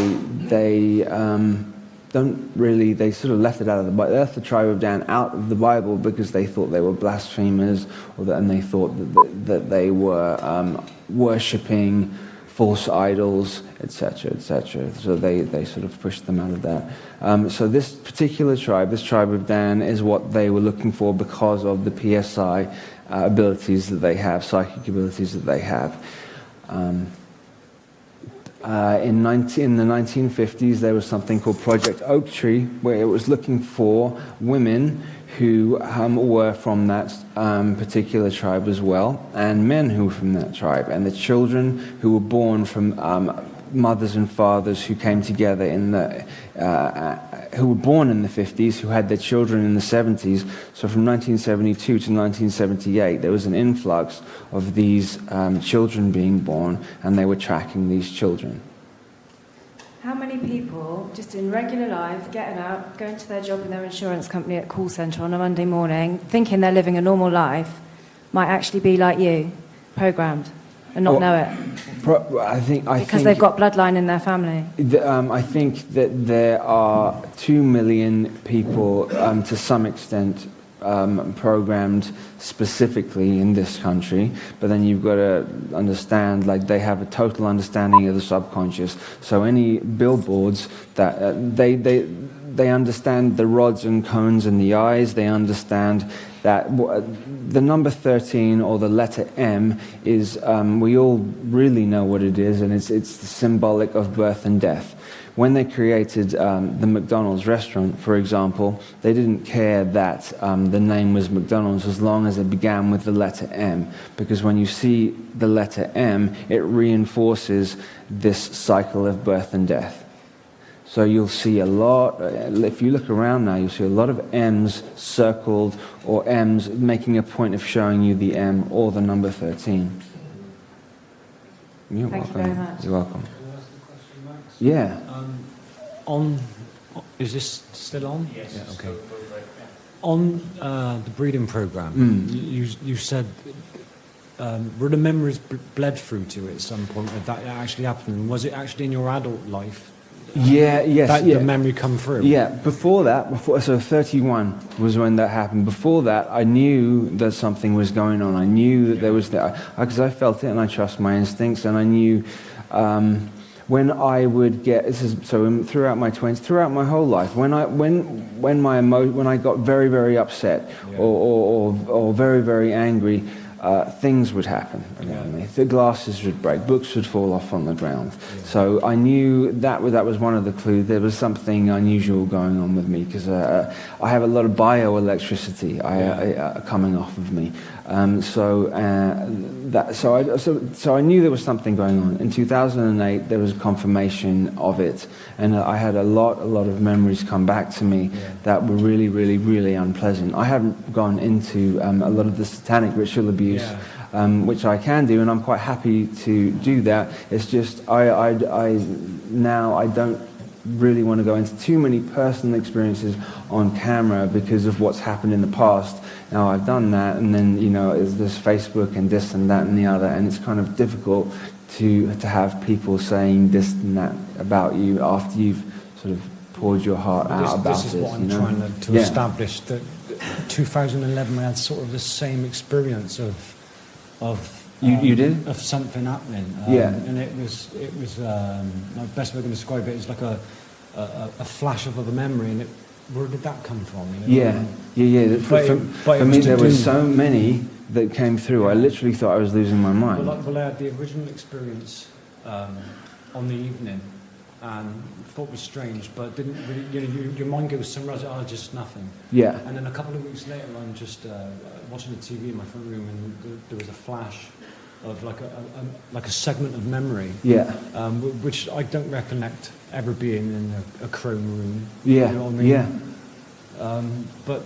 they sort of left it out of the Bible. They left the tribe of Dan out of the Bible because they thought they were blasphemers, and they thought that they were worshipping false idols, etc., etc. So they sort of pushed them out of that. So this particular tribe, this tribe of Dan, is what they were looking for because of the PSI abilities that they have, psychic abilities that they have. In the 1950s, there was something called Project Oak Tree, where it was looking for women who were from that particular tribe as well, and men who were from that tribe, and the children who were born from mothers and fathers who came together who were born in the 50s, who had their children in the 70s. So from 1972 to 1978, there was an influx of these children being born, and they were tracking these children. How many people, just in regular life, getting out, going to their job in their insurance company at call centre on a Monday morning, thinking they're living a normal life, might actually be like you, programmed, and not know it? Because they've got bloodline in their family. I think that there are 2 million people, to some extent, programmed specifically in this country, but then you've got to understand, like, they have a total understanding of the subconscious. So any billboards that they understand the rods and cones in the eyes. They understand that the number 13 or the letter M is, we all really know what it is, and it's symbolic of birth and death. When they created the McDonald's restaurant, for example, they didn't care that the name was McDonald's as long as it began with the letter M, because when you see the letter M, it reinforces this cycle of birth and death. So you'll see a lot, if you look around now, you'll see a lot of M's circled, or M's making a point of showing you the M or the number 13. You're welcome. Thank you very much. You're welcome. Can I ask a question, Max? Yeah. Is this still on? Yes. Yeah, okay. On the breeding program, you said were the memories bled through to it at some point that actually happened? And was it actually in your adult life? Yes. The memory come through? Yeah, so 31 was when that happened. Before that, I knew that something was going on. I knew that there was that, because I felt it, and I trust my instincts, and I knew when I would get, throughout my 20s, throughout my whole life, when I got very, very upset or very, very angry, things would happen around me. The glasses would break, books would fall off on the ground. So I knew that was one of the clues. There was something unusual going on with me, because I have a lot of bioelectricity coming off of me. So I knew there was something going on. In 2008, there was confirmation of it, and I had a lot of memories come back to me that were really, really, really unpleasant. I haven't gone into a lot of the satanic ritual abuse, which I can do, and I'm quite happy to do that. It's just I don't really want to go into too many personal experiences on camera because of what's happened in the past. Now, I've done that, and then, there's Facebook and this and that and the other, and it's kind of difficult to have people saying this and that about you after you've sort of poured your heart out about this. This is what I'm trying to establish, that 2011 I had sort of the same experience of you did? Of something happening. And it was the best way I can describe it is like a flash of a memory, and where did that come from? For me, there were so many that came through. I literally thought I was losing my mind. Well, I had the original experience on the evening, and thought it was strange, but didn't really. Your mind goes somewhere else. Oh, just nothing. Yeah. And then a couple of weeks later, I'm just watching the TV in my front room, and there was a flash of like a segment of memory. Yeah. Which I don't recollect ever being in a chrome room. Yeah. You know what I mean? Yeah. But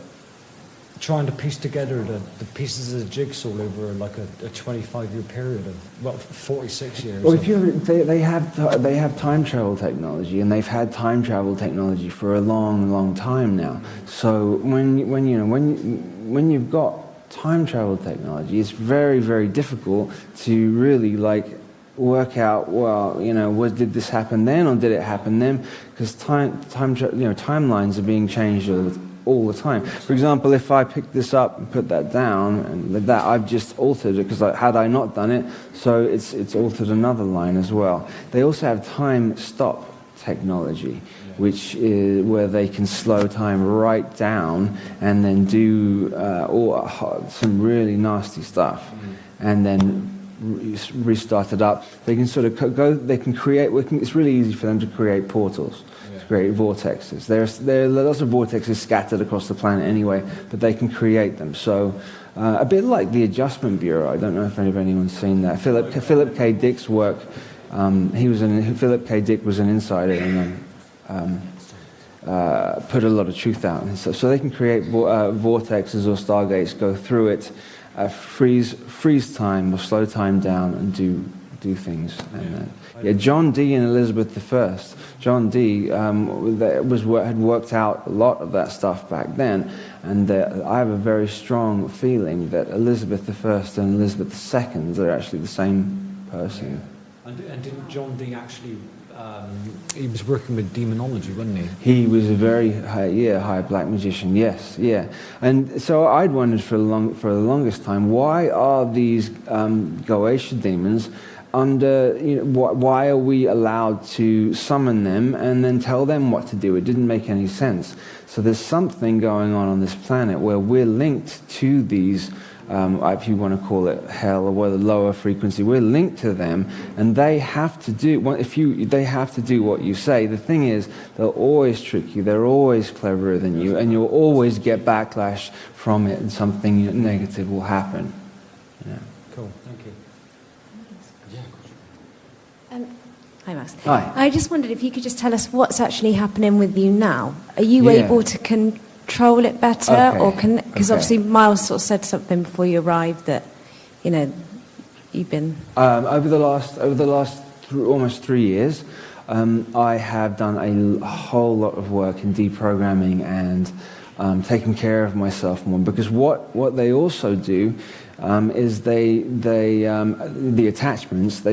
trying to piece together the pieces of the jigsaw over like a 25-year period of 46 years. Well, they have time travel technology, and they've had time travel technology for a long, long time now. So when you've got time travel technology, it's very, very difficult to really work out, well, did this happen then or did it happen then? Because timelines are being changed all the time. For example, if I pick this up and put that down, and that I've just altered it because had I not done it, so it's altered another line as well. They also have time stop technology, which is where they can slow time right down and then do some really nasty stuff, and then restart it up. They can sort of go. They can create. It's really easy for them to create portals, to create vortexes. There are lots of vortexes scattered across the planet anyway, but they can create them. So a bit like the Adjustment Bureau. I don't know if anyone's seen that. Philip K. Dick's work. Philip K. Dick was an insider and put a lot of truth out. And so they can create vortexes or stargates, go through it. Freeze time or slow time down and do things. And, John Dee and Elizabeth I. John Dee had worked out a lot of that stuff back then, and I have a very strong feeling that Elizabeth I and Elizabeth II are actually the same person. And didn't John Dee actually? He was working with demonology, wasn't he? He was a very high black magician. Yes, yeah. And so I'd wondered for the longest time, why are these Goetia demons under? Why are we allowed to summon them and then tell them what to do? It didn't make any sense. So there's something going on this planet where we're linked to these. If you want to call it hell or the lower frequency, we're linked to them, and they have to do. They have to do what you say. The thing is, they'll always trick you. They're always cleverer than you, and you'll always get backlash from it, and something negative will happen. Yeah. Cool. Thank you. Hi, Max. Hi. I just wondered if you could just tell us what's actually happening with you now. Are you able to control it better, or because obviously Miles sort of said something before you arrived that you've been over the last almost 3 years, I have done a whole lot of work in deprogramming and taking care of myself more, because what they also do is the attachments, they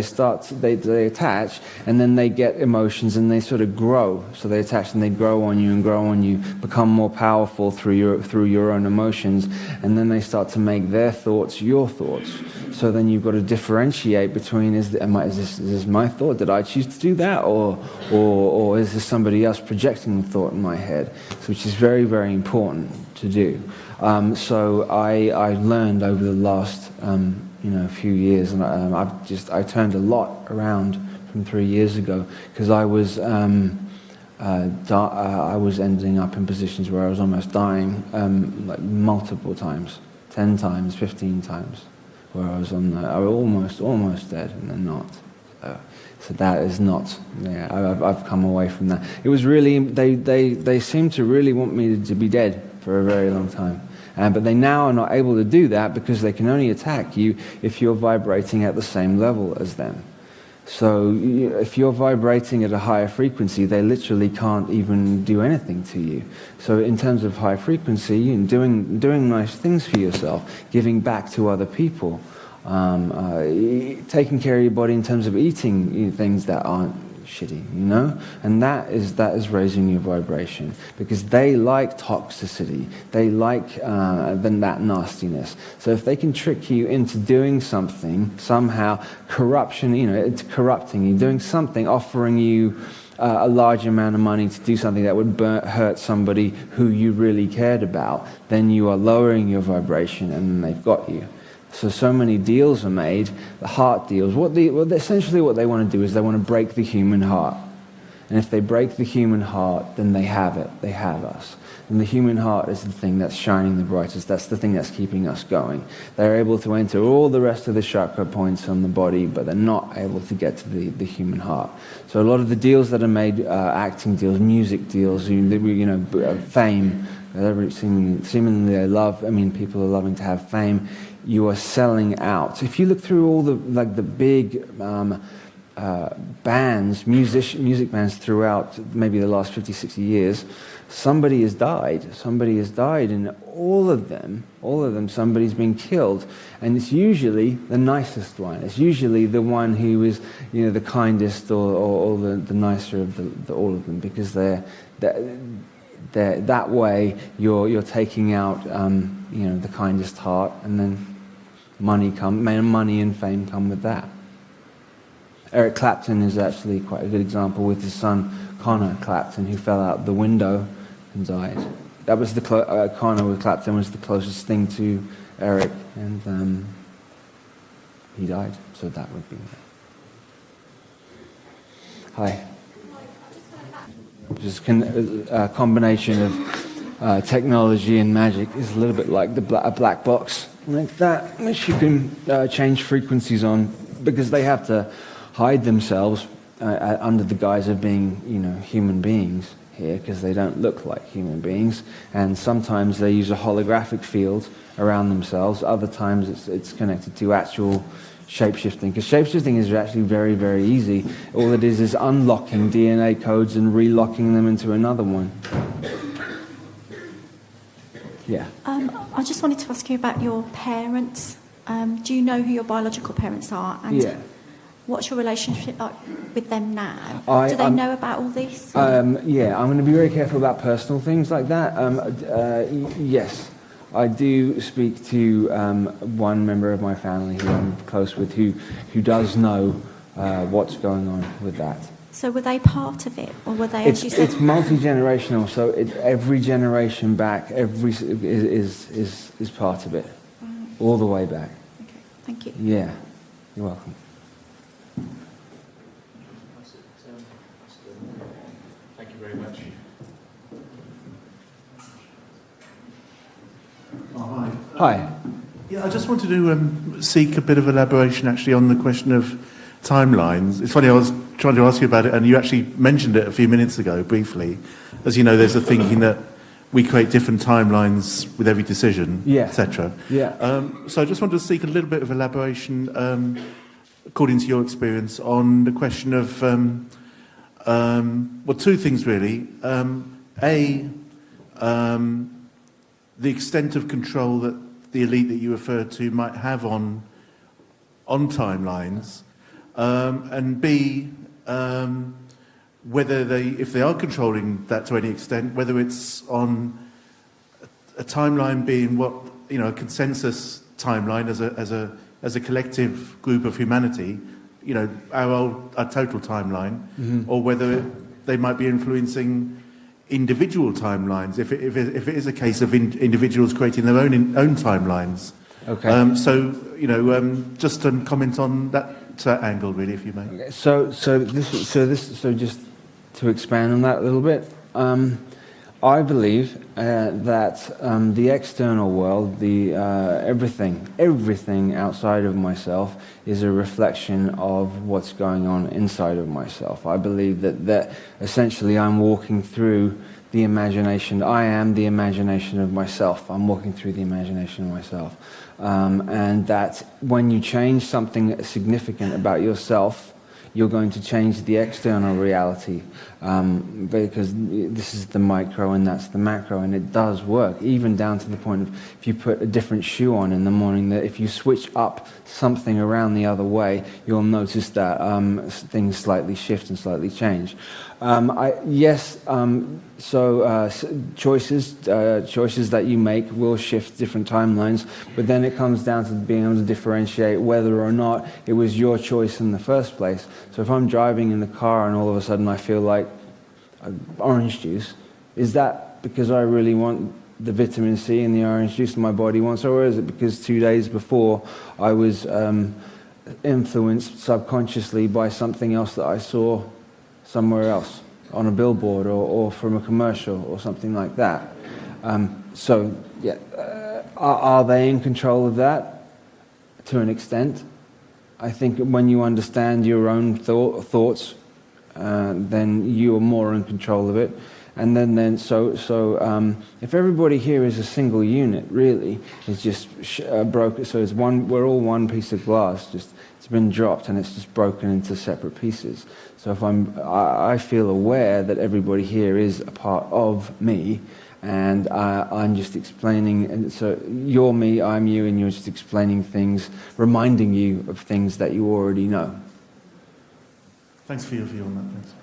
attach, and then they get emotions and they sort of grow. So they attach and they grow on you, become more powerful through your own emotions, and then they start to make their thoughts your thoughts. So then you've got to differentiate between is this my thought? Did I choose to do that, or is this somebody else projecting the thought in my head? So, which is very, very important to do. So I learned over the last few years, and I turned a lot around from 3 years ago, because I was ending up in positions where I was almost dying, like multiple times, 10 times, 15 times, where I was almost dead and then not. So that is not. Yeah, I've come away from that. It was really they seemed to really want me to be dead for a very long time. But they now are not able to do that, because they can only attack you if you're vibrating at the same level as them. So if you're vibrating at a higher frequency, they literally can't even do anything to you. So in terms of high frequency, and doing nice things for yourself, giving back to other people, taking care of your body in terms of eating things that aren't shitty, and that is raising your vibration, because they like toxicity, they like that nastiness. So if they can trick you into doing something, somehow corruption, it's corrupting you, doing something, offering you a large amount of money to do something that would hurt somebody who you really cared about, then you are lowering your vibration, and then they've got you. So many deals are made, the heart deals. Essentially what they want to do is they want to break the human heart. And if they break the human heart, then they have it. They have us. And the human heart is the thing that's shining the brightest. That's the thing that's keeping us going. They're able to enter all the rest of the chakra points on the body, but they're not able to get to the human heart. So a lot of the deals that are made, acting deals, music deals, fame, seemingly they love. People are loving to have fame. You are selling out. So if you look through all the big bands, music bands throughout maybe the last 50, 60 years, somebody has died. Somebody has died, and all of them, somebody's been killed. And it's usually the nicest one. It's usually the one who is, the kindest or the nicer of all of them, because they're that way you're taking out, the kindest heart, and then money and fame come with that. Eric Clapton is actually quite a good example with his son Connor Clapton, who fell out the window and died. That was Connor with Clapton was the closest thing to Eric, and he died. So that would be that. Hi. Just a combination of technology and magic is a little bit like a black box like that, which you can change frequencies on, because they have to hide themselves under the guise of being, human beings here, because they don't look like human beings. And sometimes they use a holographic field around themselves. Other times it's connected to actual shape-shifting, because shape-shifting is actually very, very easy. All it is unlocking DNA codes and relocking them into another one. Yeah. I just wanted to ask you about your parents. Do you know who your biological parents are? And yeah. What's your relationship like with them now? Do they know about all this? Yeah, I'm going to be very careful about personal things like that. Yes, I do speak to one member of my family who I'm close with, who does know what's going on with that. So were they part of it, or were they? It's multi-generational, so every generation back, is part of it, all the way back. Okay, thank you. Yeah, you're welcome. Thank you very much. Oh, hi. Hi. Yeah, I just wanted to seek a bit of elaboration actually on the question of timelines. It's funny, I was trying to ask you about it, and you actually mentioned it a few minutes ago briefly. As you know, there's a thinking that we create different timelines with every decision, etc. Yeah. So I just wanted to seek a little bit of elaboration, according to your experience, on the question of, two things really. The extent of control that the elite that you referred to might have on timelines, and B, whether if they are controlling that to any extent, whether it's on a timeline being a consensus timeline as a collective group of humanity, our total timeline, or whether they might be influencing individual timelines, if it is a case of individuals creating their own timelines. Okay. Just to comment on that angle, really, if you may. Okay. So just to expand on that a little bit, I believe that the external world, everything outside of myself, is a reflection of what's going on inside of myself. I believe that essentially I'm walking through the imagination. I am the imagination of myself. I'm walking through the imagination of myself. And that when you change something significant about yourself, you're going to change the external reality, because this is the micro and that's the macro, and it does work, even down to the point of if you put a different shoe on in the morning, that if you switch up something around the other way, you'll notice that things slightly shift and slightly change. Choices that you make will shift different timelines, but then it comes down to being able to differentiate whether or not it was your choice in the first place. So if I'm driving in the car and all of a sudden I feel like orange juice, is that because I really want the vitamin C in the orange juice my body wants, or is it because 2 days before I was influenced subconsciously by something else that I saw somewhere else, on a billboard or from a commercial or something like that? Are they in control of that? To an extent. I think when you understand your own thoughts, then you are more in control of it. And then if everybody here is a single unit, really, it's just broken. So it's we're all one piece of glass. It's been dropped and it's just broken into separate pieces. So if I feel aware that everybody here is a part of me, and I'm just explaining. And so you're me, I'm you, and you're just explaining things, reminding you of things that you already know. Thanks for your view on that, please.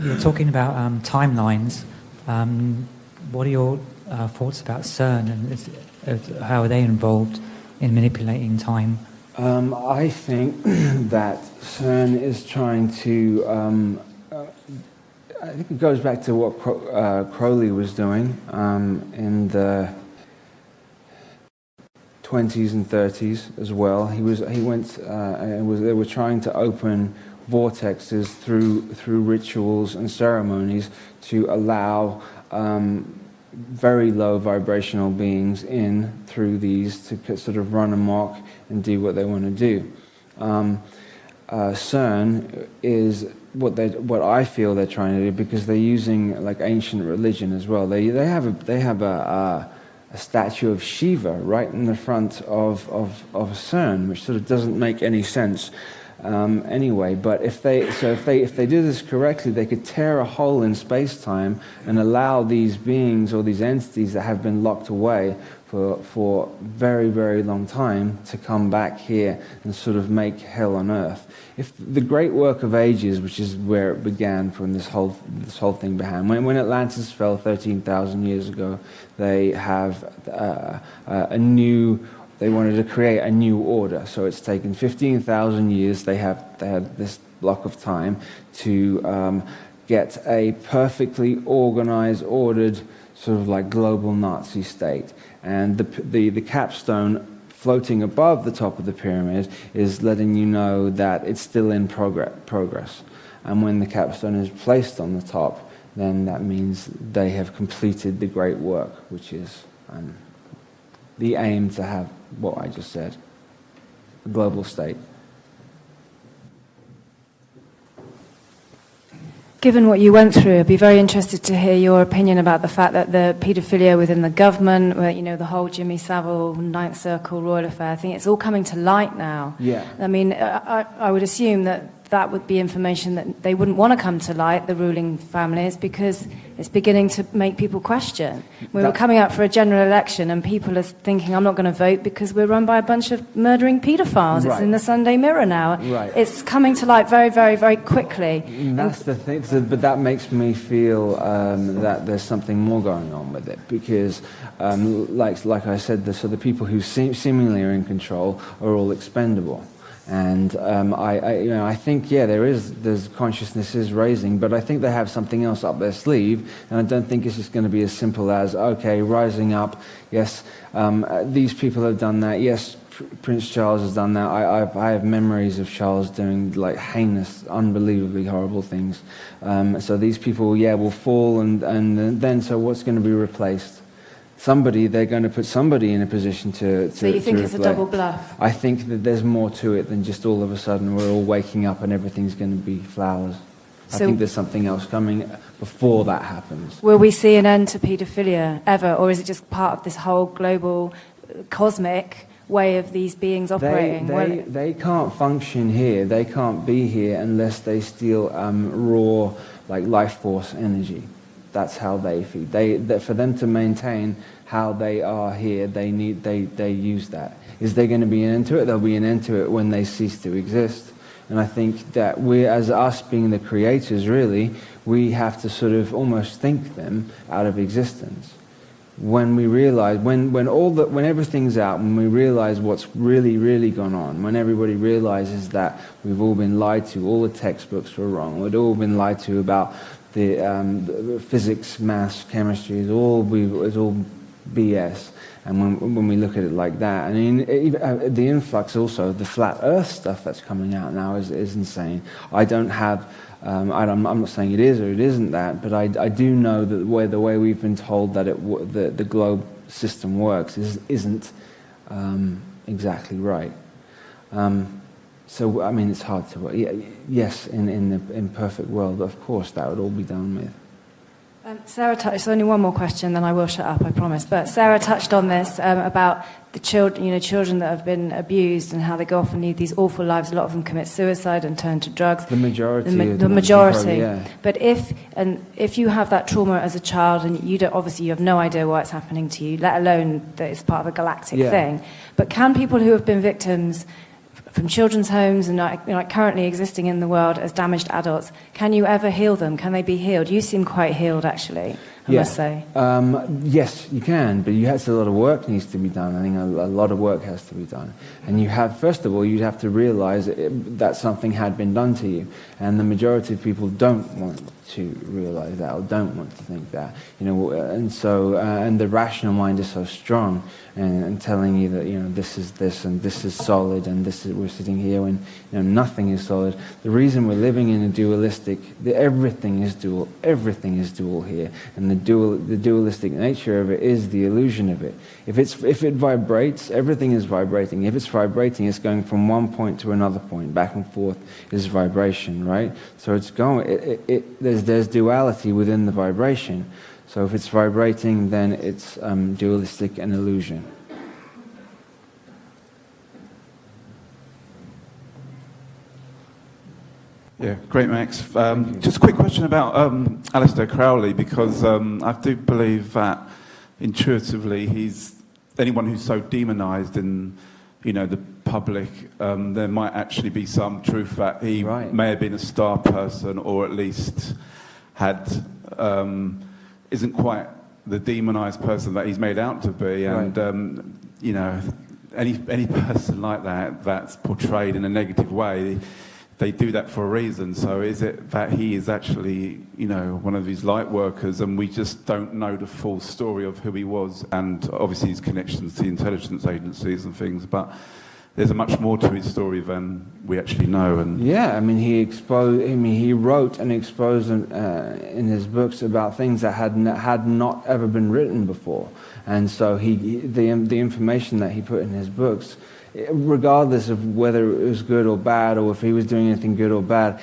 You're talking about timelines. What are your thoughts about CERN and how are they involved in manipulating time? I think that CERN is trying to... I think it goes back to what Crowley was doing in the 20s and 30s as well. They were trying to open vortexes through rituals and ceremonies to allow very low vibrational beings in through these to sort of run amok and do what they want to do. CERN is what I feel they're trying to do, because they're using like ancient religion as well. They have a statue of Shiva right in the front of CERN, which sort of doesn't make any sense. Anyway, but if they do this correctly, they could tear a hole in space-time and allow these beings or these entities that have been locked away for very, very long time to come back here and sort of make hell on earth. If the great work of ages, which is where it began, from this whole thing began, when Atlantis fell 13,000 years ago, they have they wanted to create a new order. So it's taken 15,000 years. They had this block of time to get a perfectly organized, ordered, sort of like global Nazi state. And the capstone floating above the top of the pyramid is letting you know that it's still in progress. And when the capstone is placed on the top, then that means they have completed the great work, which is the aim to have what I just said, a global state. Given what you went through, I'd be very interested to hear your opinion about the fact that the paedophilia within the government, where, the whole Jimmy Savile, Ninth Circle, Royal Affair, I think it's all coming to light now. Yeah. I mean, I would assume that would be information that they wouldn't want to come to light, the ruling families, because it's beginning to make people question. We were coming up for a general election and people are thinking, I'm not going to vote because we're run by a bunch of murdering paedophiles. Right. It's in the Sunday Mirror now. Right. It's coming to light very, very, very quickly. That's the thing, but that makes me feel that there's something more going on with it, because like I said, the people who seemingly are in control are all expendable. And I think, there's consciousness is raising, but I think they have something else up their sleeve, and I don't think it's just going to be as simple as, okay, rising up, yes, these people have done that, yes, Prince Charles has done that. I have memories of Charles doing like heinous, unbelievably horrible things. So these people, will fall, and then so what's going to be replaced? They're going to put somebody in a position to So you think it's replay. a double bluff? I think that there's more to it than just all of a sudden we're all waking up and everything's going to be flowers. I think there's something else coming before that happens. Will we see an end to paedophilia ever, or is it just part of this whole global, cosmic way of these beings operating? They can't function here. They can't be here unless they steal raw, like life force energy. That's how they feed. For them to maintain how they are here, they use that. Is there going to be an end to it? There'll be an end to it when they cease to exist. And I think that we, as us being the creators, really, we have to sort of almost think them out of existence. When we realize, when everything's out, when we realize what's really, really gone on, when everybody realizes that we've all been lied to, all the textbooks were wrong, we'd all been lied to about the physics, maths, chemistry is all BS. And when we look at it like that, I mean, the influx also, the flat Earth stuff that's coming out now is insane. I don't have, I'm not saying it is or it isn't that, but I do know that the way we've been told that the globe system works isn't exactly right. So I mean, it's hard to. Yes, in the imperfect world, of course, that would all be done with. Sarah touched. Only one more question, then I will shut up. I promise. But Sarah touched on this about the children that have been abused and how they go off and lead these awful lives. A lot of them commit suicide and turn to drugs. The majority. The majority. Probably, yeah. But if you have that trauma as a child and you have no idea why it's happening to you, let alone that it's part of a galactic thing. But can people who have been victims from children's homes and currently existing in the world as damaged adults, can you ever heal them? Can they be healed? You seem quite healed, actually, I must say. Yes, you can, but a lot of work needs to be done. I think a lot of work has to be done. And first of all, you'd have to realize that something had been done to you. And the majority of people don't want to realize that or don't want to think that. And so, and the rational mind is so strong and telling you that, this is this and this is solid and we're sitting here when, nothing is solid. The reason we're living in a dualistic, everything is dual here. And the dualistic nature of it is the illusion of it. If it vibrates, everything is vibrating. If it's vibrating, it's going from one point to another point, back and forth is vibration, right? So it's going, there's duality within the vibration. So if it's vibrating, then it's dualistic and illusion. Yeah, great, Max. Just a quick question about Aleister Crowley, because I do believe that intuitively anyone who's so demonized in the public, there might actually be some truth that he may have been a star person, or at least isn't quite the demonized person that he's made out to be. And any person like that's portrayed in a negative way, they do that for a reason. So is it that he is actually, one of these light workers, and we just don't know the full story of who he was, and obviously his connections to intelligence agencies and things, but there's much more to his story than we actually know. And he wrote and exposed in his books about things that had not ever been written before, and so the information that he put in his books, regardless of whether it was good or bad, or if he was doing anything good or bad,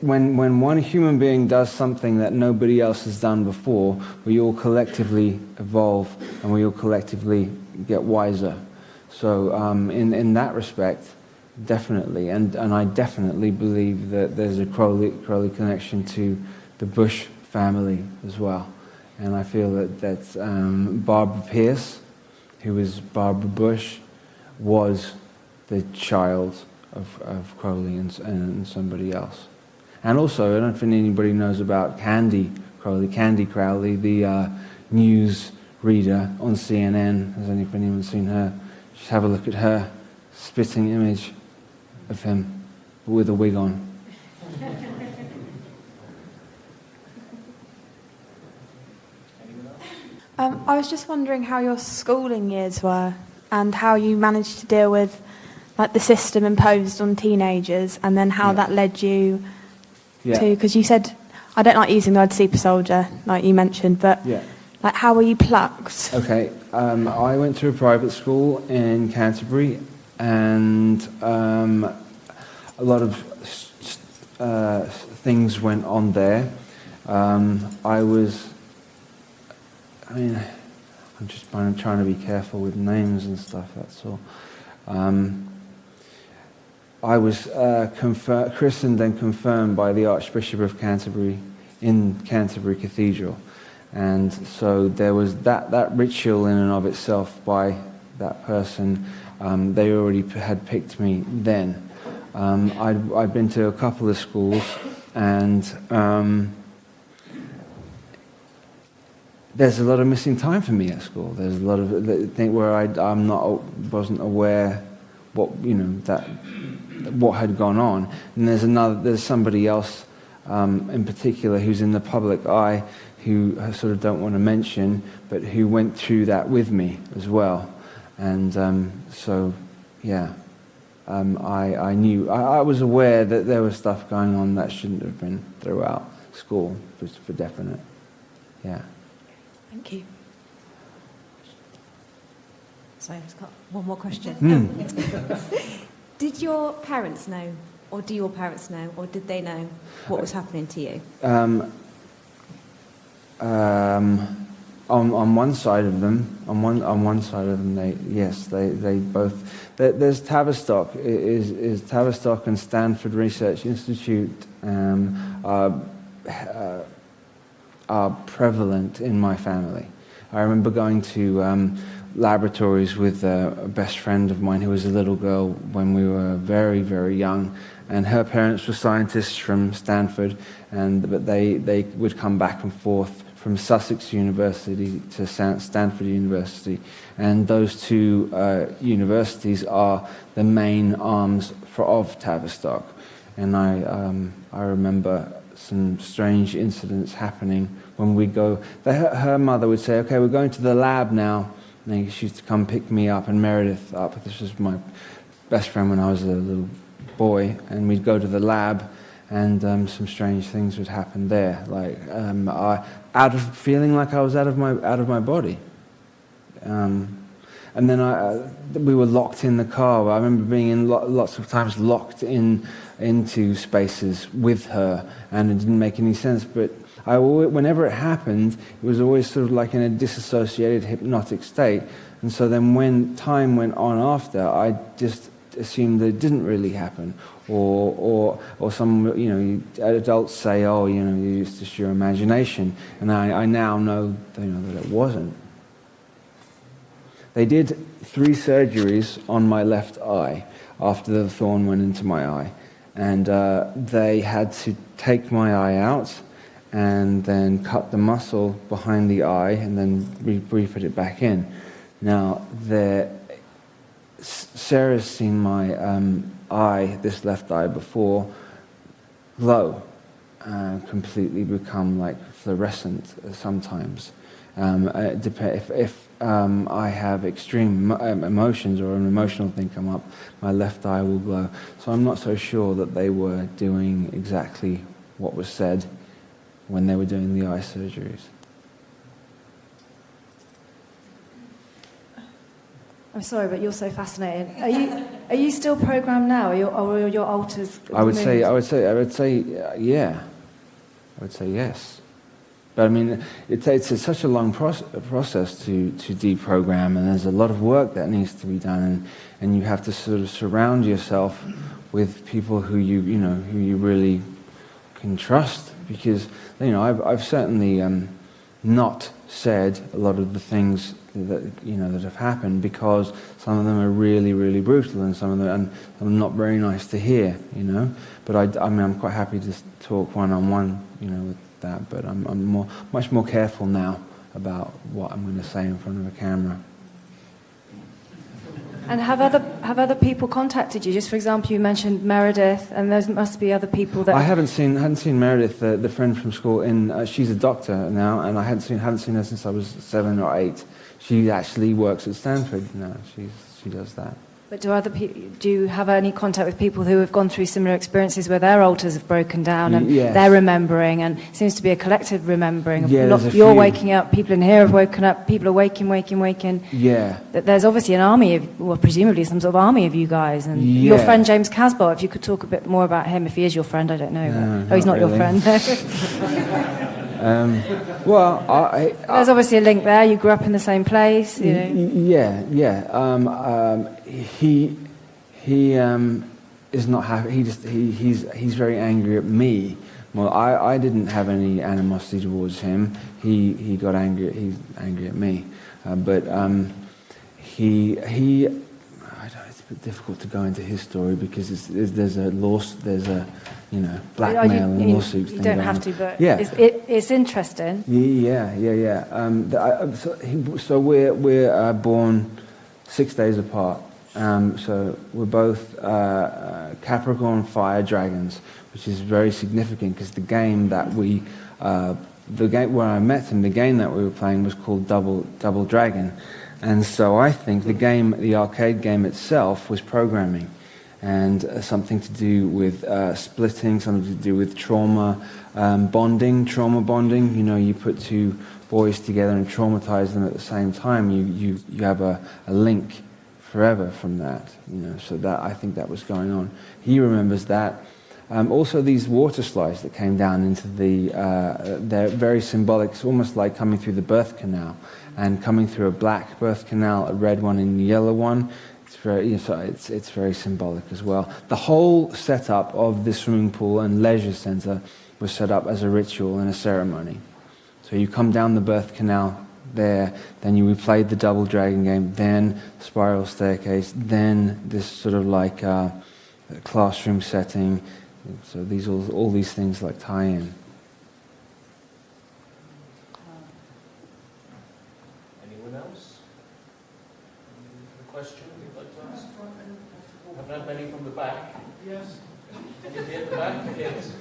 when one human being does something that nobody else has done before, we all collectively evolve and we all collectively get wiser. So in that respect, definitely, and I definitely believe that there's a Crowley connection to the Bush family as well. And I feel that Barbara Pierce, who was Barbara Bush, was the child of Crowley and somebody else. And also, I don't know if anybody knows about Candy Crowley, the news reader on CNN. Has anyone seen her? Just have a look at her spitting image of him with a wig on. I was just wondering how your schooling years were and how you managed to deal with the system imposed on teenagers, and then how that led you to, because you said, I don't like using the word super soldier like you mentioned, but how were you plucked? Okay, I went to a private school in Canterbury, and a lot of things went on there. I'm just trying to be careful with names and stuff, that's all. I was christened and confirmed by the Archbishop of Canterbury in Canterbury Cathedral. And so there was that ritual in and of itself by that person. They already had picked me then. I'd been to a couple of schools, and there's a lot of missing time for me at school. There's a lot of things where wasn't aware what had gone on. And there's somebody else in particular who's in the public eye, who I sort of don't want to mention, but who went through that with me as well. And I knew, I was aware that there was stuff going on that shouldn't have been throughout school, for definite. Yeah. Thank you. Sorry, I've got one more question. Did your parents know, or do your parents know, or did they know what was happening to you? On one side of them, they both. There's Tavistock. Is Tavistock and Stanford Research Institute are prevalent in my family. I remember going to laboratories with a best friend of mine who was a little girl when we were very, very young, and her parents were scientists from Stanford, but they would come back and forth from Sussex University to Stanford University, and those two universities are the main arms of Tavistock. And I remember some strange incidents happening when we go. Her mother would say, "Okay, we're going to the lab now." And she used to come pick me up and Meredith up. This was my best friend when I was a little boy, and we'd go to the lab, and some strange things would happen there, like out of feeling like I was out of my body. And then we were locked in the car. I remember being in lots of times locked into spaces with her, and it didn't make any sense. But whenever it happened, it was always sort of like in a disassociated hypnotic state. And so then when time went on after, I just assumed that it didn't really happen, or some adults say, "Oh, it's just your imagination," and I now know that it wasn't. They did 3 surgeries on my left eye after the thorn went into my eye, and they had to take my eye out and then cut the muscle behind the eye and then re-put it back in. Now, Sarah's seen my eye, this left eye, before glow, completely become like fluorescent sometimes. If I have extreme emotions or an emotional thing come up, my left eye will glow. So I'm not so sure that they were doing exactly what was said when they were doing the eye surgeries. I'm sorry, but you're so fascinating. Are you still programmed now, or are your alters? I would say, yeah. I would say yes. But I mean, it's such a long process to deprogram, and there's a lot of work that needs to be done, and you have to sort of surround yourself with people who you really can trust, because I've certainly not said a lot of the things that have happened, because some of them are really, really brutal, and some of them are not very nice to hear, But I'm quite happy to talk one-on-one, with that. But I'm much more careful now about what I'm going to say in front of a camera. And have other people contacted you? Just for example, you mentioned Meredith, and there must be other people that... I hadn't seen Meredith, the friend from school. She's a doctor now, and I hadn't seen her since I was 7 or 8. She actually works at Stanford now. She does that. But do you have any contact with people who have gone through similar experiences where their altars have broken down and they're remembering, and it seems to be a collective remembering? You're waking up, people in here have woken up, people are waking. Yeah. There's obviously an army presumably some sort of army of you guys. And your friend James Casbolt, if you could talk a bit more about him, if he is your friend, I don't know. He's not really your friend. There's obviously a link there. You grew up in the same place. Yeah. He is not happy. He's very angry at me. Well, I didn't have any animosity towards him. He got angry. He's angry at me. It's a bit difficult to go into his story because there's blackmail and lawsuits. You don't have to, but it's interesting. Yeah. So we're born 6 days apart. So we're both Capricorn fire dragons, which is very significant because the game where I met him, the game that we were playing was called Double Dragon. And so I think the arcade game itself was programming, and something to do with splitting, something to do with trauma bonding. You put 2 boys together and traumatize them at the same time. You have a link forever from that. So that, I think that was going on. He remembers that. Also, these water slides that came down into they're very symbolic. It's almost like coming through the birth canal, and coming through a black birth canal, a red one and a yellow one. It's very symbolic as well. The whole setup of this swimming pool and leisure centre was set up as a ritual and a ceremony. So you come down the birth canal there, then we played the double dragon game, then spiral staircase, then this sort of like classroom setting. So all these things like tie in. Anyone else? A question you'd like to ask? Haven't had many from the back. Yes. Any at the back? Yes.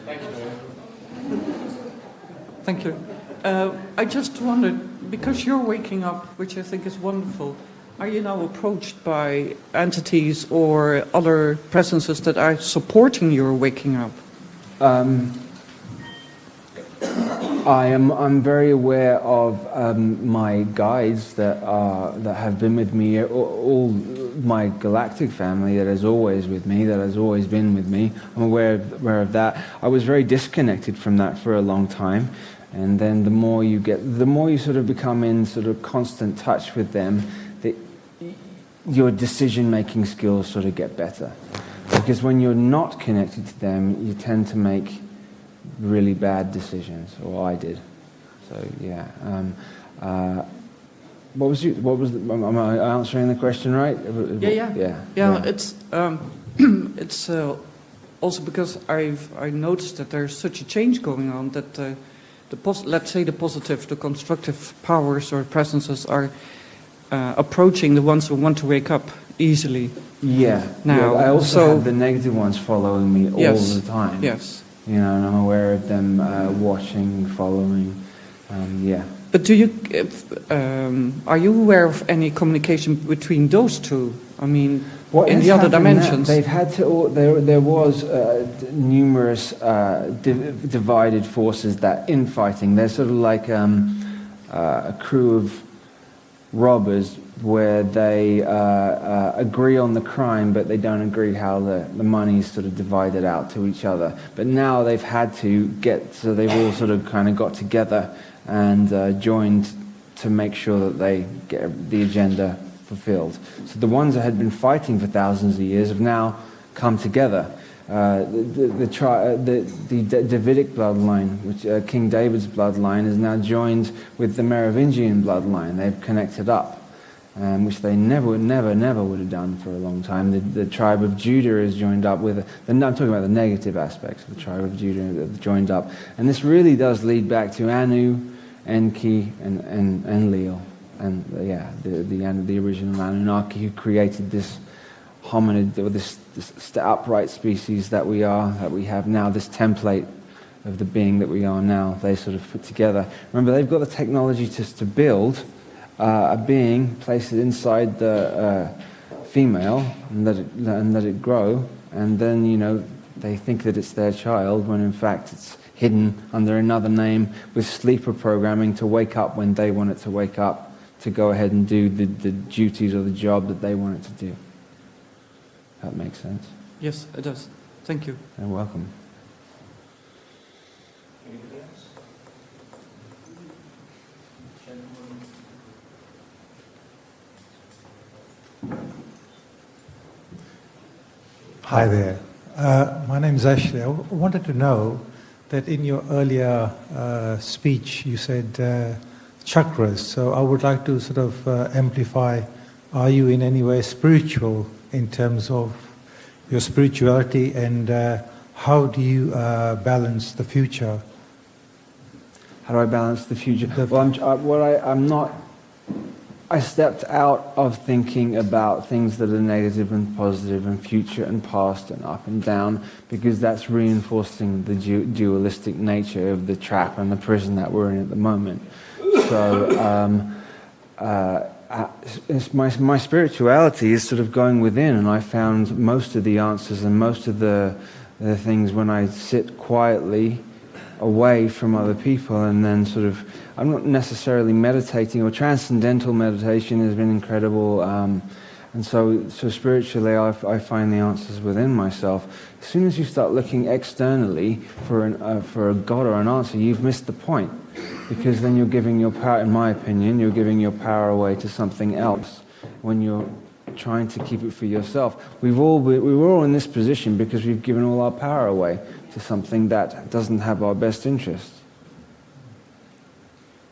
Thank you. Thank you. I just wondered, because you're waking up, which I think is wonderful, are you now approached by entities or other presences that are supporting your waking up? I'm very aware of my guides that have been with me, all my galactic family that is always with me, that has always been with me. I'm aware of that. I was very disconnected from that for a long time, and then the more you sort of become in sort of constant touch with them, your decision-making skills sort of get better. Because when you're not connected to them, you tend to make really bad decisions, or I did. So yeah. Am I answering the question right? Yeah. It's also because I noticed that there's such a change going on that let's say the positive, the constructive powers or presences are approaching the ones who want to wake up easily. Yeah. Now, I also have the negative ones following me all the time. Yes. You know, and I'm aware of them watching, following. Yeah. But are you aware of any communication between those two? I mean, in the other dimensions. They've had to. There was numerous divided forces that infighting. They're sort of like a crew of robbers where they agree on the crime, but they don't agree how the money's sort of divided out to each other. But now they've had to so they've all sort of kind of got together and joined to make sure that they get the agenda fulfilled. So the ones that had been fighting for thousands of years have now come together. The Davidic bloodline, which King David's bloodline, is now joined with the Merovingian bloodline. They've connected up, which they never would have done for a long time. The tribe of Judah is joined up with. I'm talking about the negative aspects of the tribe of Judah joined up, and this really does lead back to Anu, Enki, and Leo, and the original Anunnaki who created this hominid, or this upright species that we have now, this template of the being that we are now. They sort of put together. Remember, they've got the technology to build a being, place it inside the female, and let it grow, and then they think that it's their child, when in fact it's hidden under another name with sleeper programming to wake up when they want it to wake up, to go ahead and do the duties or the job that they want it to do. That makes sense? Yes, it does. Thank you. You're welcome. Anybody else? Hi there. My name is Ashley. I wanted to know that in your earlier speech you said chakras. So I would like to sort of amplify, are you in any way spiritual in terms of your spirituality, and how do you balance the future? How do I balance the future? I stepped out of thinking about things that are negative and positive and future and past and up and down, because that's reinforcing the dualistic nature of the trap and the prison that we're in at the moment. So my spirituality is sort of going within, and I found most of the answers and most of the things when I sit quietly away from other people, and then sort of, I'm not necessarily meditating, or transcendental meditation has been incredible. And so spiritually, I find the answers within myself. As soon as you start looking externally for a God or an answer, you've missed the point. Because then you're giving your power, in my opinion, you're giving your power away to something else when you're trying to keep it for yourself. We were all in this position because we've given all our power away to something that doesn't have our best interest.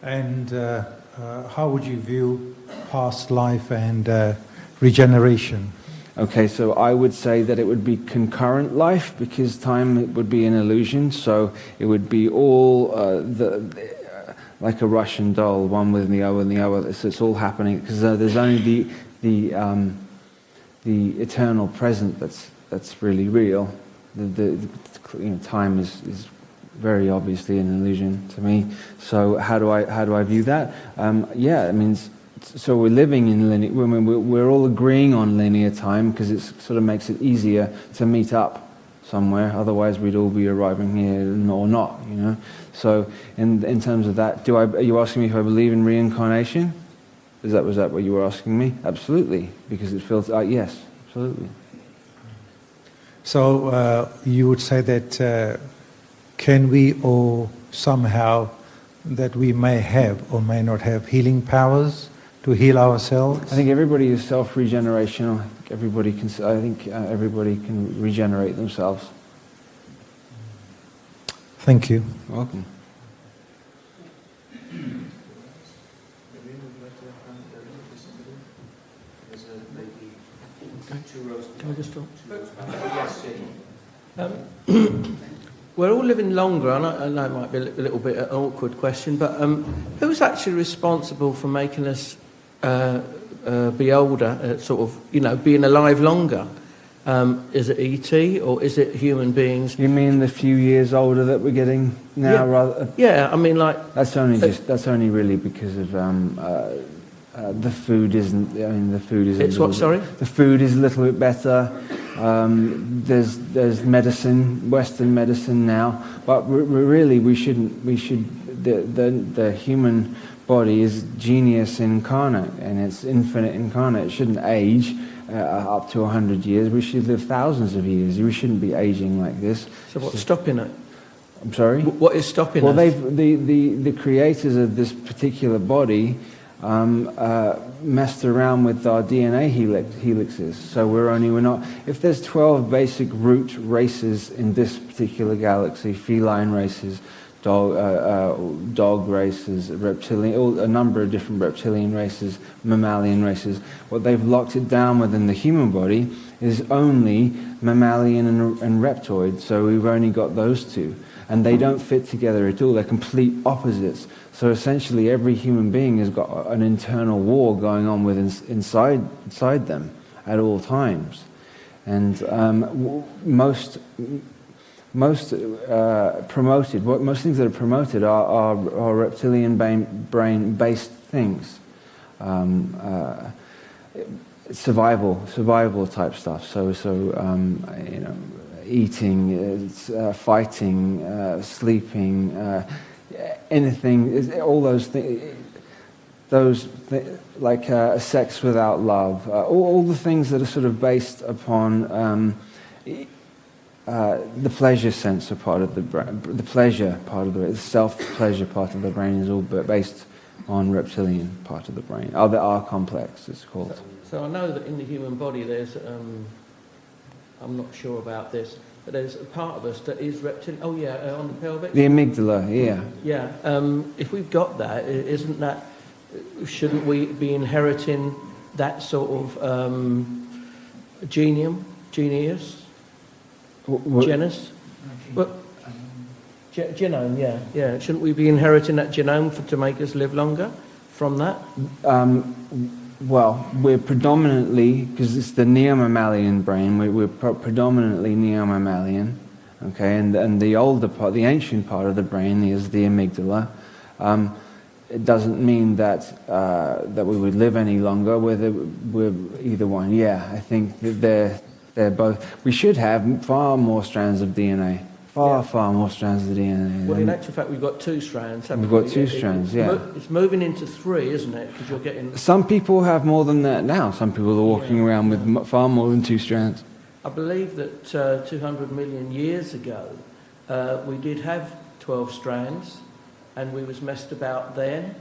And how would you view past life and regeneration? Okay, so I would say that it would be concurrent life, because time would be an illusion. So it would be all like a Russian doll, one with the other and the other. So it's all happening because there's only the eternal present that's really real. Time is very obviously an illusion to me. So how do I view that? Yeah, it means. So we're living in linear. We're all agreeing on linear time because it sort of makes it easier to meet up somewhere. Otherwise, we'd all be arriving here or not. So in terms of that, are you asking me if I believe in reincarnation? Was that what you were asking me? Absolutely, because it feels yes, absolutely. So you would say that can we, or somehow that we may have or may not have healing powers to heal ourselves? I think everybody is self-regenerational. I think everybody can regenerate themselves. Thank you. You're welcome. Can I just talk? We're all living longer, and I know it might be a little bit an awkward question, but who's actually responsible for making us be older, sort of, being alive longer? Is it ET or is it human beings? You mean the few years older that we're getting now? Yeah. Rather? Yeah, I mean, like that's only really because of the food isn't. I mean, the food is. It's what? Sorry. The food is a little bit better. There's medicine, Western medicine now, but we shouldn't. The human body is genius incarnate, and it's infinite incarnate. It shouldn't age up to 100 years. We should live thousands of years. We shouldn't be aging like this. So what's stopping it? I'm sorry? What is stopping us? Well, the creators of this particular body messed around with our DNA helixes. So we're not. If there's 12 basic root races in this particular galaxy, feline races, dog races, reptilian, a number of different reptilian races, mammalian races. What they've locked it down within the human body is only mammalian and reptoid. So we've only got those two, and they don't fit together at all. They're complete opposites. So essentially, every human being has got an internal war going on inside them at all times, and most promoted. Most things that are promoted are reptilian brain based things, survival type stuff. So eating, fighting, sleeping, anything. All those things. Like sex without love. All the things that are sort of based upon. The pleasure sensor part of the brain, the pleasure part of the self-pleasure part of the brain is all based on reptilian part of the brain. The R complex, it's called. So I know that in the human body there's, I'm not sure about this, but there's a part of us that is reptilian. Oh yeah, on the pelvic. The amygdala, yeah. Yeah. If we've got that, shouldn't we be inheriting that sort of genius? Genus? Genome, yeah. Shouldn't we be inheriting that genome to make us live longer from that? Well, we're predominantly, because it's the neo-mammalian brain, we're predominantly neo-mammalian, okay, and the older part, the ancient part of the brain is the amygdala. It doesn't mean that that we would live any longer. We're either one. Yeah, I think that they're both. We should have far more strands of DNA, far more strands of DNA. Well, in actual fact, we've got 2 strands. We've got 2 strands, yeah. It's moving into 3, isn't it? Because you're getting... Some people have more than that now. Some people are walking around with far more than 2 strands. I believe that 200 million years ago, we did have 12 strands, and we was messed about then,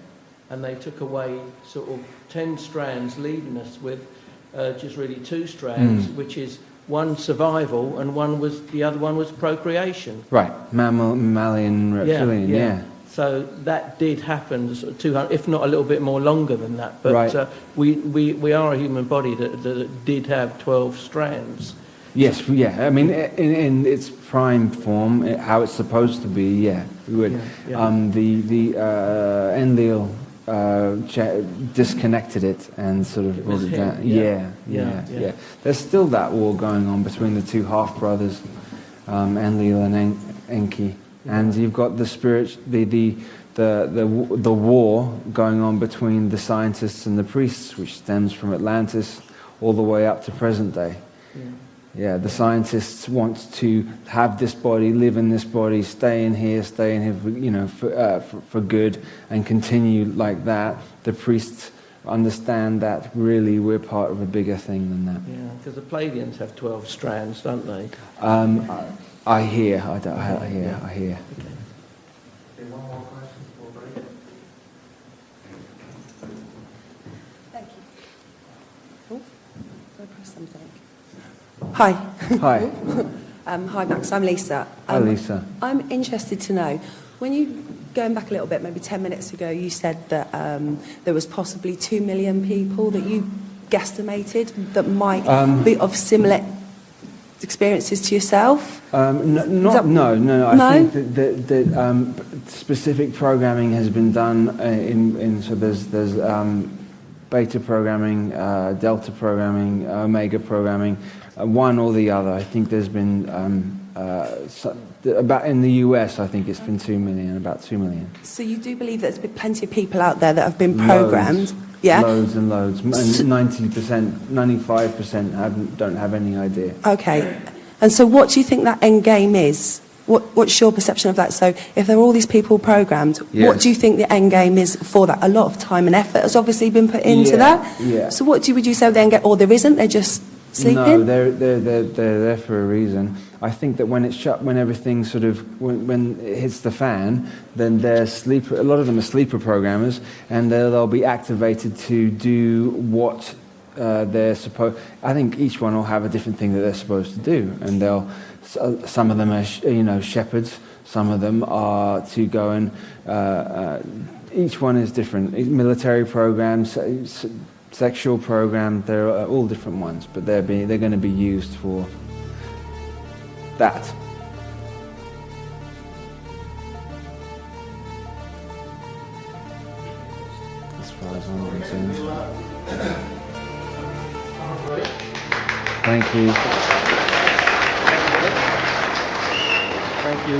and they took away sort of 10 strands, leaving us with just really 2 strands, which is one survival and the other one was procreation. Right, mammalian, reptilian, yeah. So that did happen, sort of 200, if not a little bit more longer than that. But right. we are a human body that did have 12 strands. Yes, yeah. I mean, in its prime form, how it's supposed to be, yeah, we would. The enlil disconnected it and sort of brought it down. Yeah. There's still that war going on between the 2 half-brothers, Enlil and Enki, and you've got the spirit, the war going on between the scientists and the priests, which stems from Atlantis all the way up to present day. Yeah, the scientists want to have this body, live in this body, stay in here, you know, for good, and continue like that. The priests understand that really we're part of a bigger thing than that. Yeah, because the Pleiadians have 12 strands, don't they? I hear. Okay. One more question before break. Thank you. Oh, did I press something? Hi. Hi. Hi, Max. I'm Lisa. Hi, Lisa. I'm interested to know, when you, going back a little bit, maybe 10 minutes ago, you said that there was possibly 2 million people that you guesstimated that might be of similar experiences to yourself? No. I think that specific programming has been done so there's beta programming, delta programming, omega programming, one or the other. I think there's been about in the US. I think it's been 2 million, about 2 million. So you do believe there's been plenty of people out there that have been programmed? Yeah. Loads and loads. 90%, 95% don't have any idea. Okay. And so what do you think that end game is? What's your perception of that? So if there are all these people programmed, what do you think the end game is for that? A lot of time and effort has obviously been put into that. Yeah. So would you say the end game, or there isn't, they're just sleeping? No, they're there for a reason. I think that when it's shut, when everything sort of, when it hits the fan, then they're sleeper. A lot of them are sleeper programmers, and they'll be activated to do what they're supposed. I think each one will have a different thing that they're supposed to do, and some of them are, shepherds. Some of them are to go and. Each one is different. Military programs, sexual programs. They're all different ones, but they're going to be used for that. As far as I'm concerned. Thank you. Thank you.